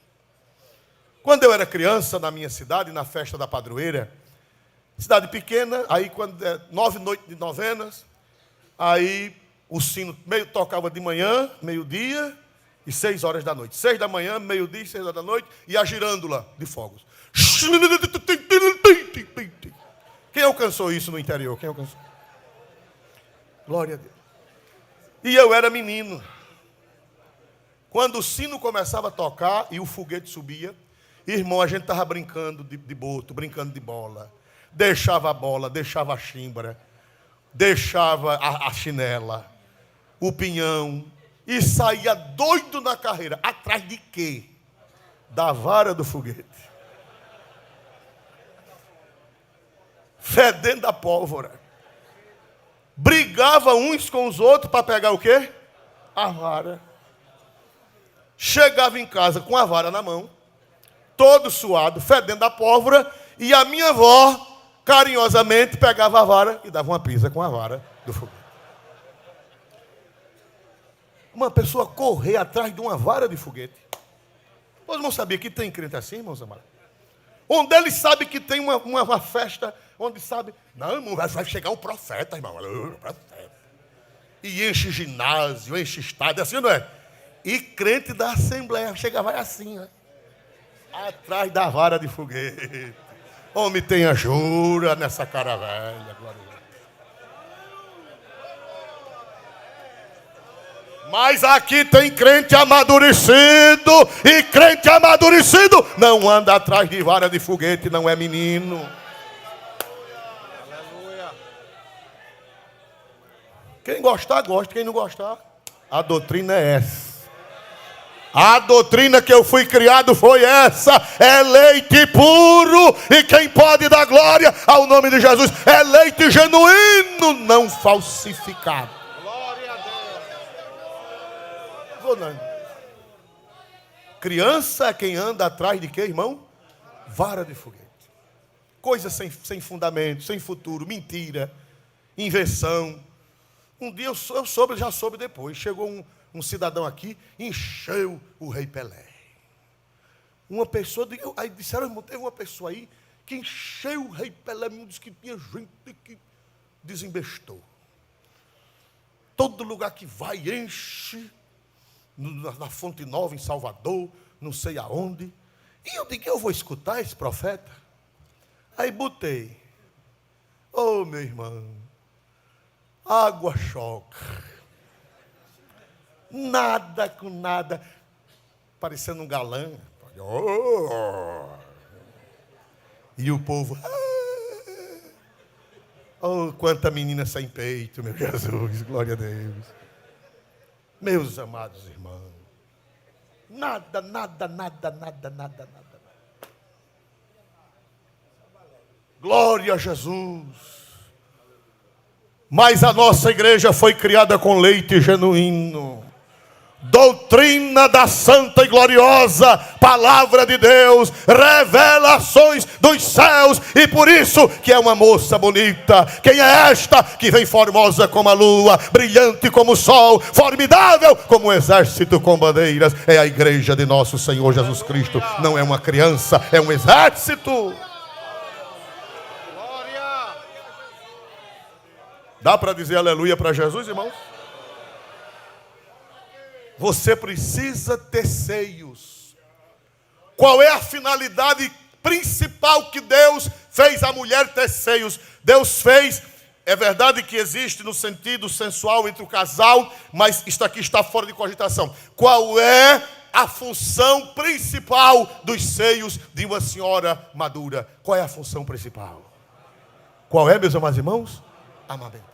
Quando eu era criança, na minha cidade, na festa da padroeira, cidade pequena, aí quando 9 noites de novenas, aí o sino tocava de manhã, meio-dia e 6 horas da noite. 6 da manhã, meio-dia e 6 horas da noite, e a girândola de fogos. Quem alcançou isso no interior? Quem alcançou? Glória a Deus. E eu era menino. Quando o sino começava a tocar e o foguete subia, irmão, a gente estava brincando de boto, brincando de bola. Deixava a bola, deixava a chimbra, deixava a chinela, o pinhão, e saía doido na carreira. Atrás de quê? Da vara do foguete. Fedendo a pólvora. Brigava uns com os outros para pegar o quê? A vara. Chegava em casa com a vara na mão, todo suado, fedendo a pólvora, e a minha avó, carinhosamente, pegava a vara e dava uma pisa com a vara do foguete. Uma pessoa correr atrás de uma vara de foguete. Os irmãos sabiam que tem crente assim, irmãos amados? Onde ele sabe que tem uma festa, onde sabe... Não, irmão, vai chegar um profeta, irmão. Profeta. E enche ginásio, enche estádio, assim não é? E crente da Assembleia, chega, vai assim, né? Atrás da vara de foguete. Homem tenha jura nessa cara velha, glória a Deus. Mas aqui tem crente amadurecido, e crente amadurecido não anda atrás de vara de foguete, não é menino. Aleluia. Quem gostar, gosta, quem não gostar, a doutrina é essa. A doutrina que eu fui criado foi essa, é leite puro, e quem pode dar glória ao nome de Jesus, é leite genuíno, não falsificado. Criança é quem anda atrás de quê, irmão? Vara de foguete. Coisa sem fundamento, sem futuro, mentira, invenção. Um dia eu já soube depois. Chegou um cidadão aqui, encheu o rei Pelé. Uma pessoa, aí disseram, irmão, teve uma pessoa aí que encheu o rei Pelé, disse que tinha gente que desembestou. Todo lugar que vai, enche. Na Fonte Nova, em Salvador, não sei aonde. E eu digo, eu vou escutar esse profeta. Aí botei. Oh, meu irmão. Água choca. Nada com nada. Parecendo um galã. Oh. E o povo. Oh, quanta menina sem peito, meu Jesus. Glória a Deus. Meus amados irmãos, nada. Glória a Jesus. Mas a nossa igreja foi criada com leite genuíno. Doutrina da santa e gloriosa palavra de Deus, revelações dos céus, e por isso que é uma moça bonita. Quem é esta que vem formosa como a lua, brilhante como o sol, formidável como um exército com bandeiras? É a igreja de nosso Senhor Jesus Cristo. Não é uma criança, é um exército. Dá para dizer aleluia para Jesus, irmãos? Você precisa ter seios. Qual é a finalidade principal que Deus fez a mulher ter seios? Deus fez, é verdade que existe no sentido sensual entre o casal, mas isto aqui está fora de cogitação. Qual é a função principal dos seios de uma senhora madura? Qual é a função principal? Qual é, meus amados irmãos? Amamentar.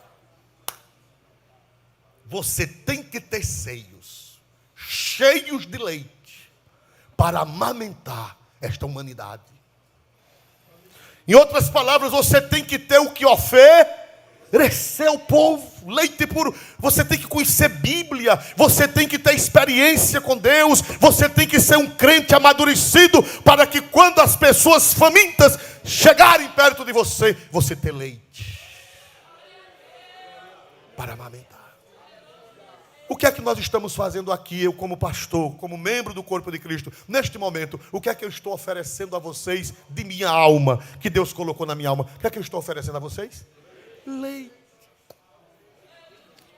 Você tem que ter seios cheios de leite para amamentar esta humanidade. Em outras palavras, você tem que ter o que oferecer ao povo, leite puro. Você tem que conhecer Bíblia, você tem que ter experiência com Deus, você tem que ser um crente amadurecido, para que quando as pessoas famintas chegarem perto de você, você ter leite para amamentar. O que é que nós estamos fazendo aqui, eu como pastor, como membro do corpo de Cristo, neste momento? O que é que eu estou oferecendo a vocês de minha alma, que Deus colocou na minha alma? O que é que eu estou oferecendo a vocês? Leite.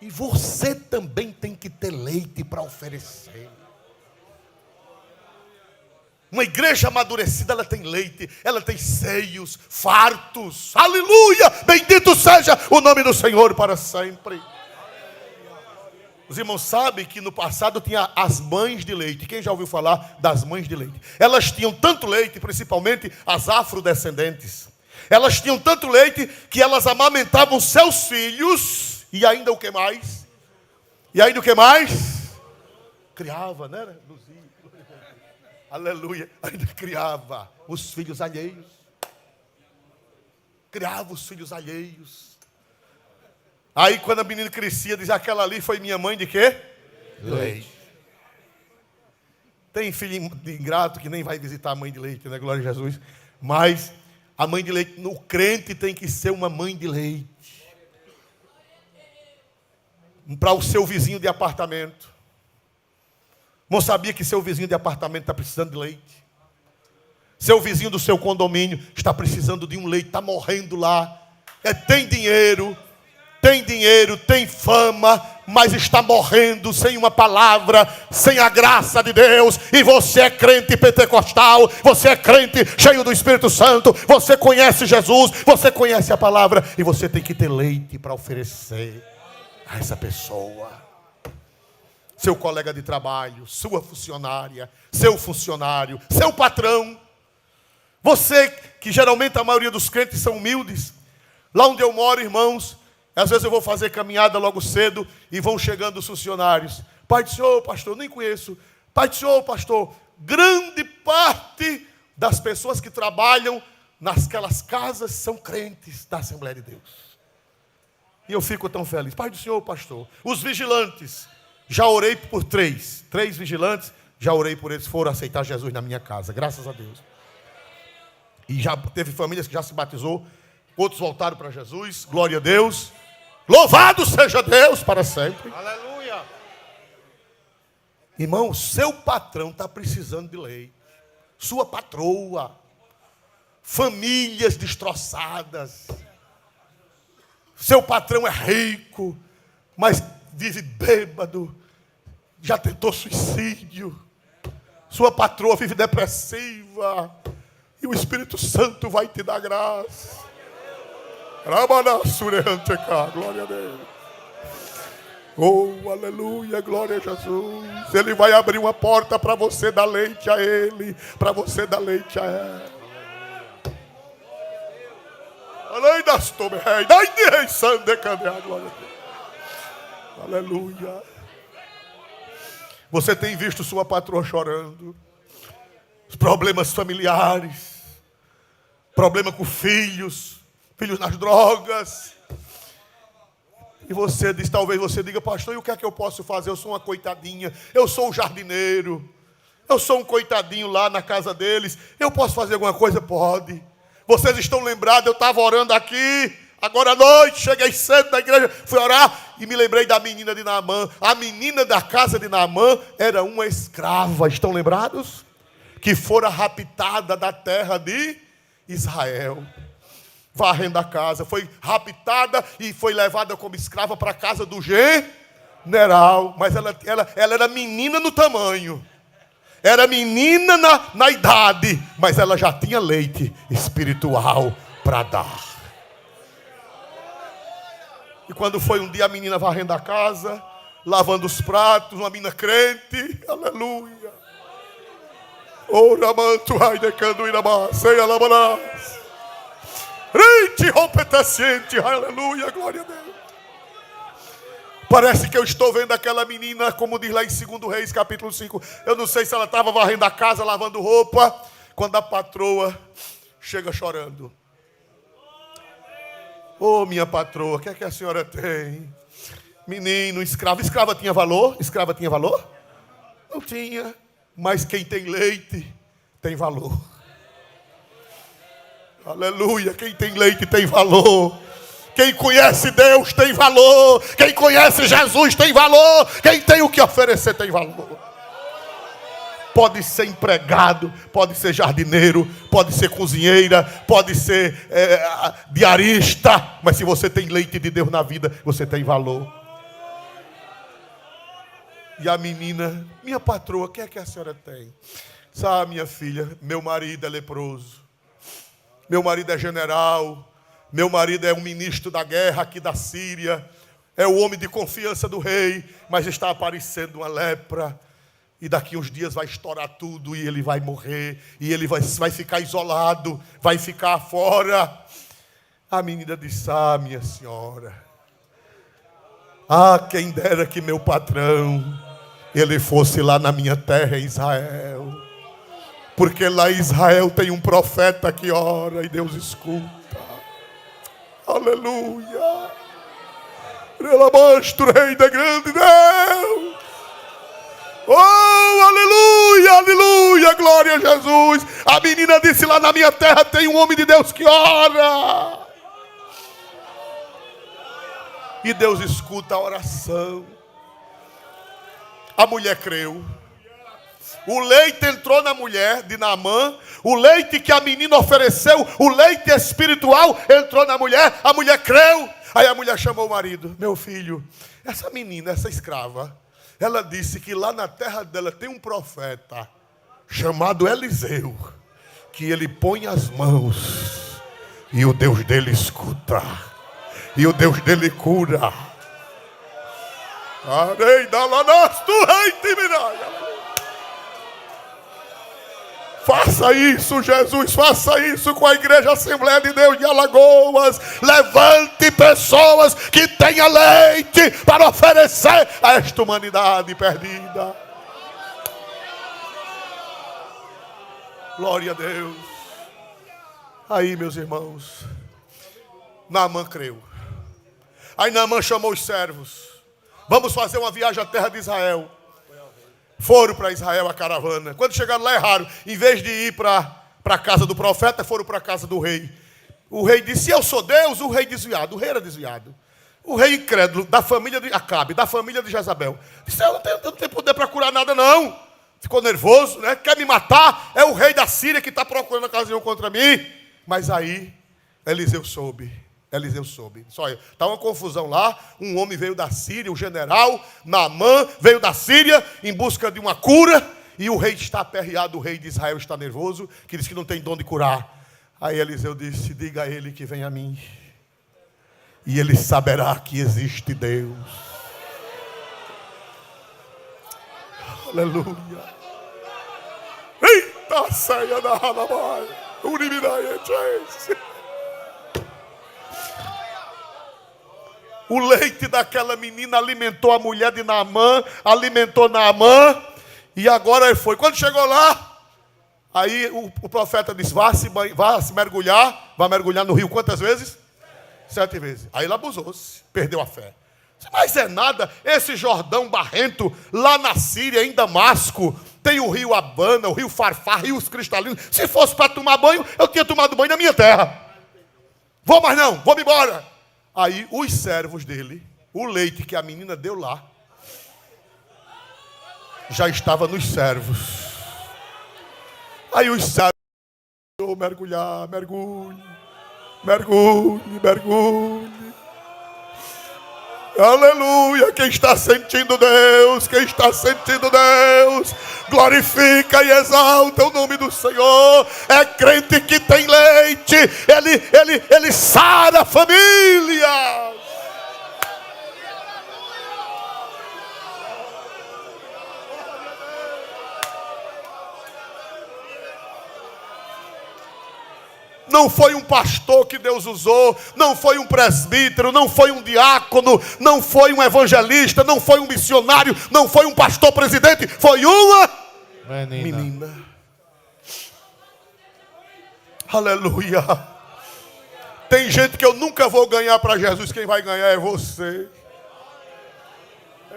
E você também tem que ter leite para oferecer. Uma igreja amadurecida, ela tem leite, ela tem seios fartos. Aleluia! Bendito seja o nome do Senhor para sempre. Os irmãos sabem que no passado tinha as mães de leite. Quem já ouviu falar das mães de leite? Elas tinham tanto leite, principalmente as afrodescendentes. Elas tinham tanto leite que elas amamentavam seus filhos. E ainda o que mais? Criava, né? Aleluia. Ainda criava os filhos alheios. Criava os filhos alheios. Aí quando a menina crescia, dizia, aquela ali foi minha mãe de quê? Leite. Tem filho ingrato que nem vai visitar a mãe de leite, né? Glória a Jesus. Mas a mãe de leite, no crente tem que ser uma mãe de leite. Para o seu vizinho de apartamento. Não sabia que seu vizinho de apartamento está precisando de leite? Seu vizinho do seu condomínio está precisando de um leite, está morrendo lá. Tem dinheiro, tem fama, mas está morrendo sem uma palavra, sem a graça de Deus. E você é crente pentecostal, você é crente cheio do Espírito Santo, você conhece Jesus, você conhece a palavra, e você tem que ter leite para oferecer a essa pessoa. Seu colega de trabalho, sua funcionária, seu funcionário, seu patrão. Você, que geralmente a maioria dos crentes são humildes. Lá onde eu moro, irmãos, às vezes eu vou fazer caminhada logo cedo e vão chegando os funcionários. Pai do Senhor, pastor, nem conheço. Pai do Senhor, pastor, grande parte das pessoas que trabalham nasquelas casas são crentes da Assembleia de Deus. E eu fico tão feliz. Pai do Senhor, pastor, os vigilantes, já orei por três vigilantes, já orei por eles, foram aceitar Jesus na minha casa, graças a Deus. E já teve famílias que já se batizou, outros voltaram para Jesus, glória a Deus. Louvado seja Deus para sempre. Aleluia. Irmão, seu patrão está precisando de leite. Sua patroa. Famílias destroçadas. Seu patrão é rico, mas vive bêbado. Já tentou suicídio. Sua patroa vive depressiva. E o Espírito Santo vai te dar graça. Glória a Deus. Oh, aleluia, glória a Jesus. Ele vai abrir uma porta para você dar leite a Ele, para você dar leite a ela. Aleluia. Você tem visto sua patroa chorando, os problemas familiares, problema com filhos nas drogas. E você diz, talvez você diga, pastor, e o que é que eu posso fazer? Eu sou uma coitadinha, eu sou um jardineiro, eu sou um coitadinho lá na casa deles, eu posso fazer alguma coisa? Pode. Vocês estão lembrados, eu estava orando aqui, agora à noite, cheguei cedo da igreja, fui orar e me lembrei da menina de Naamã. A menina da casa de Naamã era uma escrava, estão lembrados? Que fora raptada da terra de Israel. Varrendo a casa, foi raptada e foi levada como escrava para a casa do general. Mas ela era menina no tamanho, era menina na idade, mas ela já tinha leite espiritual para dar. E quando foi um dia a menina varrendo a casa, lavando os pratos, uma menina crente, aleluia. Ora manto ai decando irabá, sei alabarás. Rite rompeteciente, aleluia, glória a Deus. Parece que eu estou vendo aquela menina, como diz lá em 2 Reis, capítulo 5. Eu não sei se ela estava varrendo a casa, lavando roupa, quando a patroa chega chorando. Ô, minha patroa, o que é que a senhora tem? Menino, escravo. Escrava tinha valor? Escrava tinha valor? Não tinha. Mas quem tem leite tem valor. Aleluia. Quem tem leite tem valor. Quem conhece Deus tem valor. Quem conhece Jesus tem valor. Quem tem o que oferecer tem valor. Pode ser empregado, pode ser jardineiro, pode ser cozinheira, pode ser diarista. Mas se você tem leite de Deus na vida, você tem valor. E a menina, minha patroa, o que é que a senhora tem? Sabe, minha filha, meu marido é leproso. Meu marido é general. Meu marido é um ministro da guerra aqui da Síria. É o homem de confiança do rei, mas está aparecendo uma lepra. E daqui uns dias vai estourar tudo e ele vai morrer. E ele vai ficar isolado, vai ficar fora. A menina disse, minha senhora, quem dera que meu patrão, ele fosse lá na minha terra em Israel. Porque lá em Israel tem um profeta que ora e Deus escuta. Aleluia. Relabastro, rei da grande Deus. Oh, aleluia, aleluia, glória a Jesus. A menina disse, lá na minha terra tem um homem de Deus que ora. E Deus escuta a oração. A mulher creu. O leite entrou na mulher de Naamã. O leite que a menina ofereceu, o leite espiritual, entrou na mulher. A mulher creu. Aí a mulher chamou o marido. Meu filho, essa menina, essa escrava, ela disse que lá na terra dela tem um profeta chamado Eliseu, que ele põe as mãos e o Deus dele escuta. E o Deus dele cura. Faça isso, Jesus, faça isso com a Igreja Assembleia de Deus de Alagoas. Levante pessoas que tenham leite para oferecer a esta humanidade perdida. Glória a Deus. Aí, meus irmãos, Naamã creu. Aí Naamã chamou os servos. Vamos fazer uma viagem à terra de Israel. Foram para Israel a caravana. Quando chegaram lá, erraram. Em vez de ir para a casa do profeta, foram para a casa do rei. O rei disse, eu sou Deus. O rei desviado. O rei era desviado. O rei incrédulo, da família de Acabe, da família de Jezabel. Disse, eu não tenho poder para curar nada, não. Ficou nervoso, né? Quer me matar? É o rei da Síria que está procurando ocasião contra mim. Mas aí, Eliseu soube. Só está uma confusão lá. Um homem veio da Síria, o general Naamã veio da Síria em busca de uma cura. E o rei está aperreado, o rei de Israel está nervoso, que diz que não tem dom de curar. Aí Eliseu disse, diga a ele que vem a mim. E ele saberá que existe Deus. Aleluia. Eita, saia da Hanabai. O leite daquela menina alimentou a mulher de Naamã, alimentou Naamã, e agora ele foi. Quando chegou lá, aí o profeta disse, vá se mergulhar, vai mergulhar no rio quantas vezes? 7 vezes. Aí ele abusou-se, perdeu a fé. Mas é nada, esse Jordão barrento, lá na Síria, em Damasco, tem o rio Abana, o rio Farfar, rios cristalinos. Se fosse para tomar banho, eu tinha tomado banho na minha terra. Vou mais não, vou-me embora. Aí os servos dele, o leite que a menina deu lá, já estava nos servos. Aí os servos, mergulhar, mergulhe. Aleluia, quem está sentindo Deus, glorifica e exalta o nome do Senhor. É crente que tem leite, ele sara a família. Não foi um pastor que Deus usou, não foi um presbítero, não foi um diácono, não foi um evangelista, não foi um missionário, não foi um pastor presidente, foi uma menina. Aleluia. Tem gente que eu nunca vou ganhar para Jesus, quem vai ganhar é você.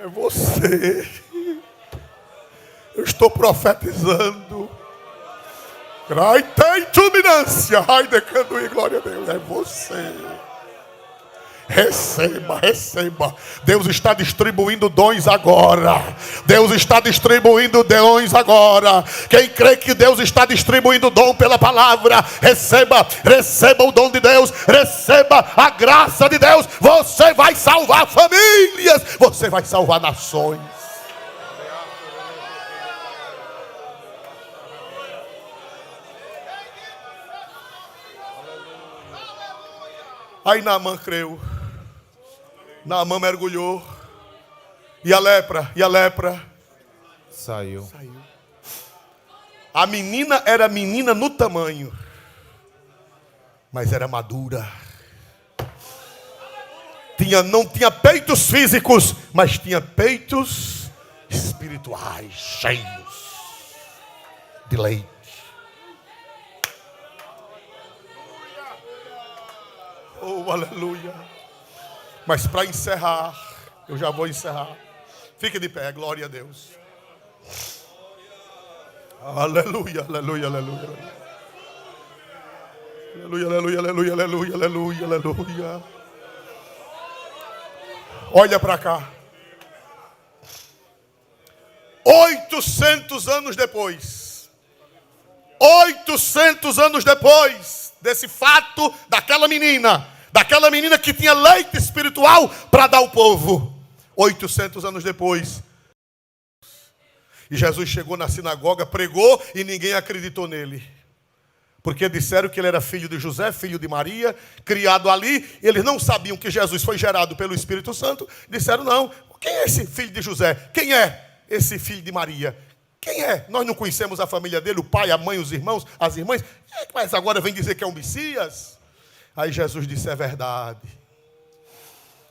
É você. Eu estou profetizando. Ai, tem dominância. Ai, decando e glória a Deus. É você. Receba, receba. Deus está distribuindo dons agora. Deus está distribuindo dons agora. Quem crê que Deus está distribuindo dom pela palavra, receba, receba o dom de Deus, receba a graça de Deus. Você vai salvar famílias, você vai salvar nações. Aí Naamã creu. Naamã mergulhou. E a lepra saiu. A menina era menina no tamanho, mas era madura. Não tinha peitos físicos, mas tinha peitos espirituais, cheios de leite. Oh, aleluia. Mas para encerrar, eu já vou encerrar. Fique de pé, glória a Deus. Aleluia, aleluia, aleluia. Aleluia, aleluia, aleluia, aleluia, aleluia, aleluia. Olha para cá. 800 anos depois. 800 anos depois desse fato daquela menina que tinha leite espiritual para dar ao povo. 800 anos depois. E Jesus chegou na sinagoga, pregou e ninguém acreditou nele. Porque disseram que ele era filho de José, filho de Maria, criado ali. Eles não sabiam que Jesus foi gerado pelo Espírito Santo. Disseram, não, quem é esse filho de José? Quem é esse filho de Maria? Quem é? Nós não conhecemos a família dele, o pai, a mãe, os irmãos, as irmãs. Mas agora vem dizer que é o Messias? Aí Jesus disse, é verdade.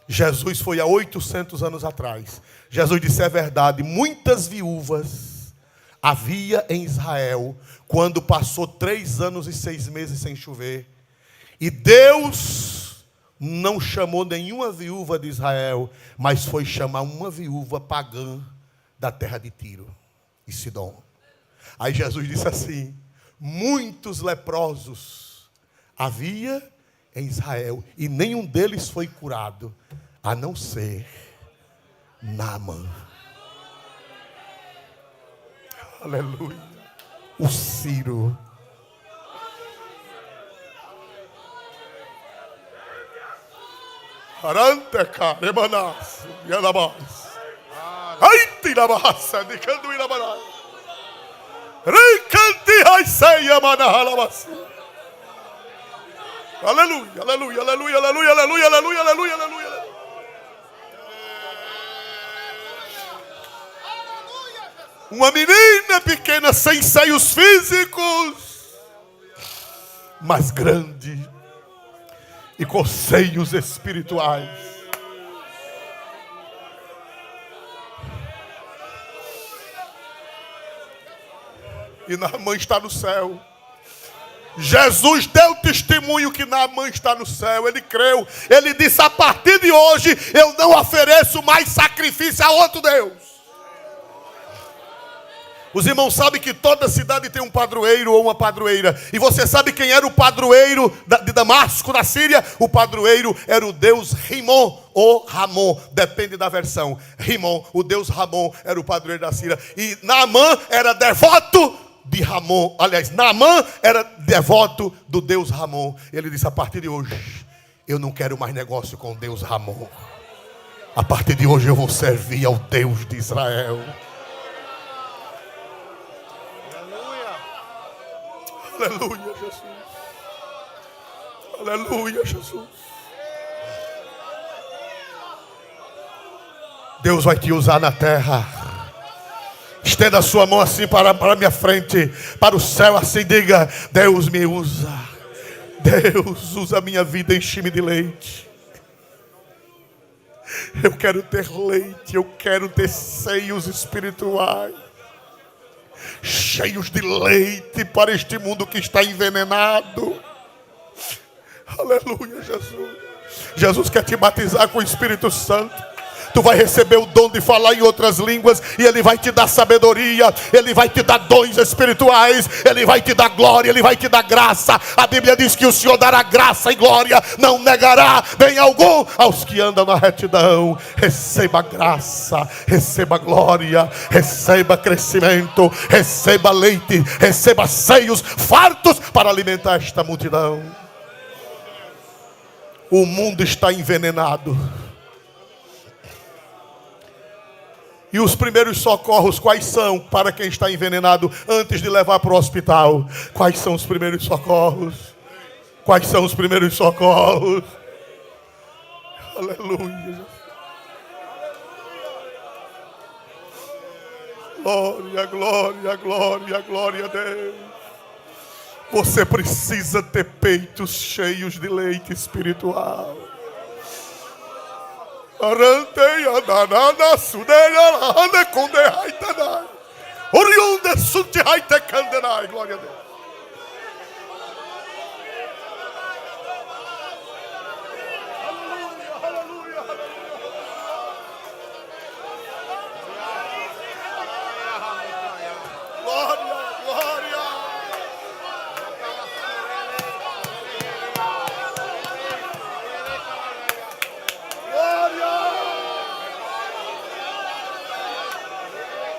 Jesus foi há 800 anos atrás. Jesus disse, é verdade. Muitas viúvas havia em Israel quando passou 3 anos e 6 meses sem chover. E Deus não chamou nenhuma viúva de Israel, mas foi chamar uma viúva pagã da terra de Tiro e Sidom. Aí Jesus disse assim, muitos leprosos havia em Israel, e nenhum deles foi curado, a não ser Naamã. Aleluia. O Ciro. Arante carebanas, yalabas. Ai tirabasa de candu ilabana. Ricanti ai seia manahalabas. Aleluia, aleluia, aleluia, aleluia, aleluia, aleluia, aleluia, aleluia. Uma menina pequena sem seios físicos, mas grande e com seios espirituais. E Naamã está no céu. Jesus deu testemunho que Naamã está no céu. Ele creu. Ele disse, a partir de hoje eu não ofereço mais sacrifício a outro Deus. Os irmãos sabem que toda cidade tem um padroeiro ou uma padroeira. E você sabe quem era o padroeiro de Damasco, na Síria? O padroeiro era o deus Rimon ou Ramon, depende da versão. Rimon, o deus Ramon era o padroeiro da Síria. E Naamã era devoto de Ramon. Aliás, Naamã era devoto do deus Ramon. Ele disse, a partir de hoje eu não quero mais negócio com o deus Ramon. A partir de hoje eu vou servir ao Deus de Israel. Aleluia, Jesus. Aleluia, Jesus. Deus vai te usar na terra. Estenda a sua mão assim para a minha frente, para o céu, assim, diga, Deus me usa. Deus, usa a minha vida, enche-me de leite. Eu quero ter leite, eu quero ter seios espirituais, cheios de leite para este mundo que está envenenado. Aleluia, Jesus. Jesus quer te batizar com o Espírito Santo. Tu vai receber o dom de falar em outras línguas, e Ele vai te dar sabedoria, Ele vai te dar dons espirituais, Ele vai te dar glória, Ele vai te dar graça. A Bíblia diz que o Senhor dará graça e glória, não negará bem algum aos que andam na retidão. Receba graça, receba glória, receba crescimento, receba leite, receba seios fartos para alimentar esta multidão. O mundo está envenenado. E os primeiros socorros quais são para quem está envenenado antes de levar para o hospital? Quais são os primeiros socorros? Quais são os primeiros socorros? Aleluia. Glória, glória, glória, glória a Deus. Você precisa ter peitos cheios de leite espiritual. Glória a Deus.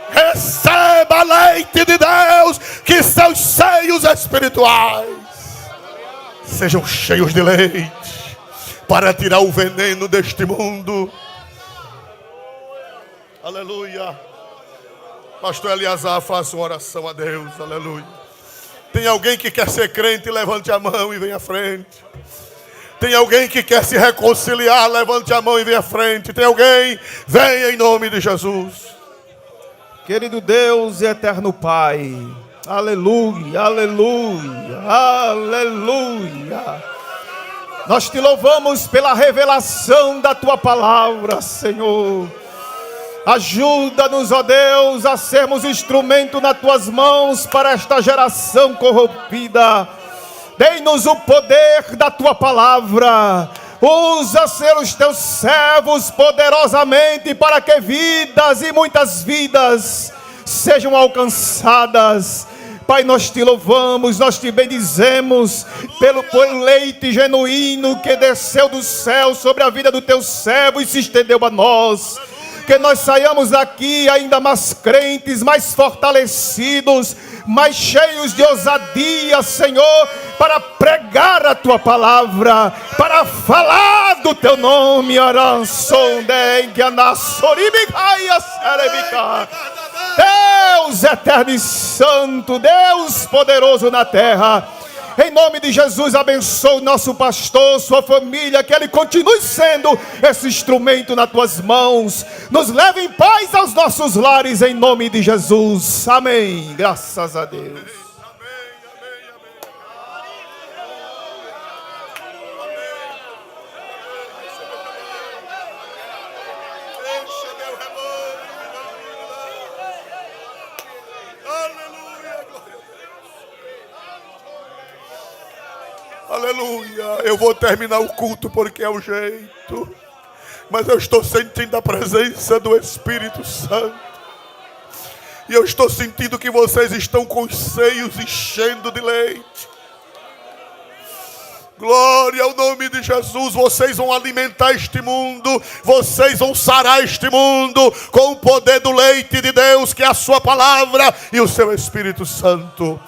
Receba leite de Deus, que seus seios espirituais sejam cheios de leite, para tirar o veneno deste mundo. Aleluia. Pastor Eliazar, faça uma oração a Deus. Aleluia. Tem alguém que quer ser crente? Levante a mão e venha à frente. Tem alguém que quer se reconciliar? Levante a mão e venha à frente. Tem alguém? Venha em nome de Jesus. Querido Deus e eterno Pai, aleluia, aleluia, aleluia. Nós te louvamos pela revelação da tua palavra, Senhor. Ajuda-nos, ó Deus, a sermos instrumento nas tuas mãos para esta geração corrompida. Dê-nos o poder da tua palavra. Usa, Senhor, os teus servos poderosamente para que vidas e muitas vidas sejam alcançadas. Pai, nós te louvamos, nós te bendizemos pelo leite genuíno que desceu do céu sobre a vida do teu servo e se estendeu a nós. Que nós saiamos daqui ainda mais crentes, mais fortalecidos, mais cheios de ousadia, Senhor, para pregar a tua palavra, para falar do teu nome. Deus eterno e santo, Deus poderoso na terra, em nome de Jesus, abençoe o nosso pastor, sua família, que ele continue sendo esse instrumento nas tuas mãos. Nos leve em paz aos nossos lares, em nome de Jesus. Amém. Graças a Deus. Aleluia. Eu vou terminar o culto porque é o jeito, mas eu estou sentindo a presença do Espírito Santo, e eu estou sentindo que vocês estão com os seios enchendo de leite. Glória ao nome de Jesus. Vocês vão alimentar este mundo, vocês vão sarar este mundo com o poder do leite de Deus, que é a sua palavra e o seu Espírito Santo.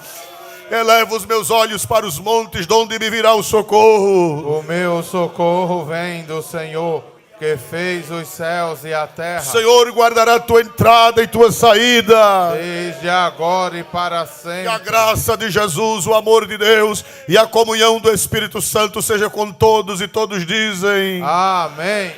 Eleva os meus olhos para os montes, de onde me virá o socorro. O meu socorro vem do Senhor, que fez os céus e a terra. Senhor, guardará tua entrada e tua saída, desde agora e para sempre. Que a graça de Jesus, o amor de Deus e a comunhão do Espírito Santo seja com todos, e todos dizem: amém.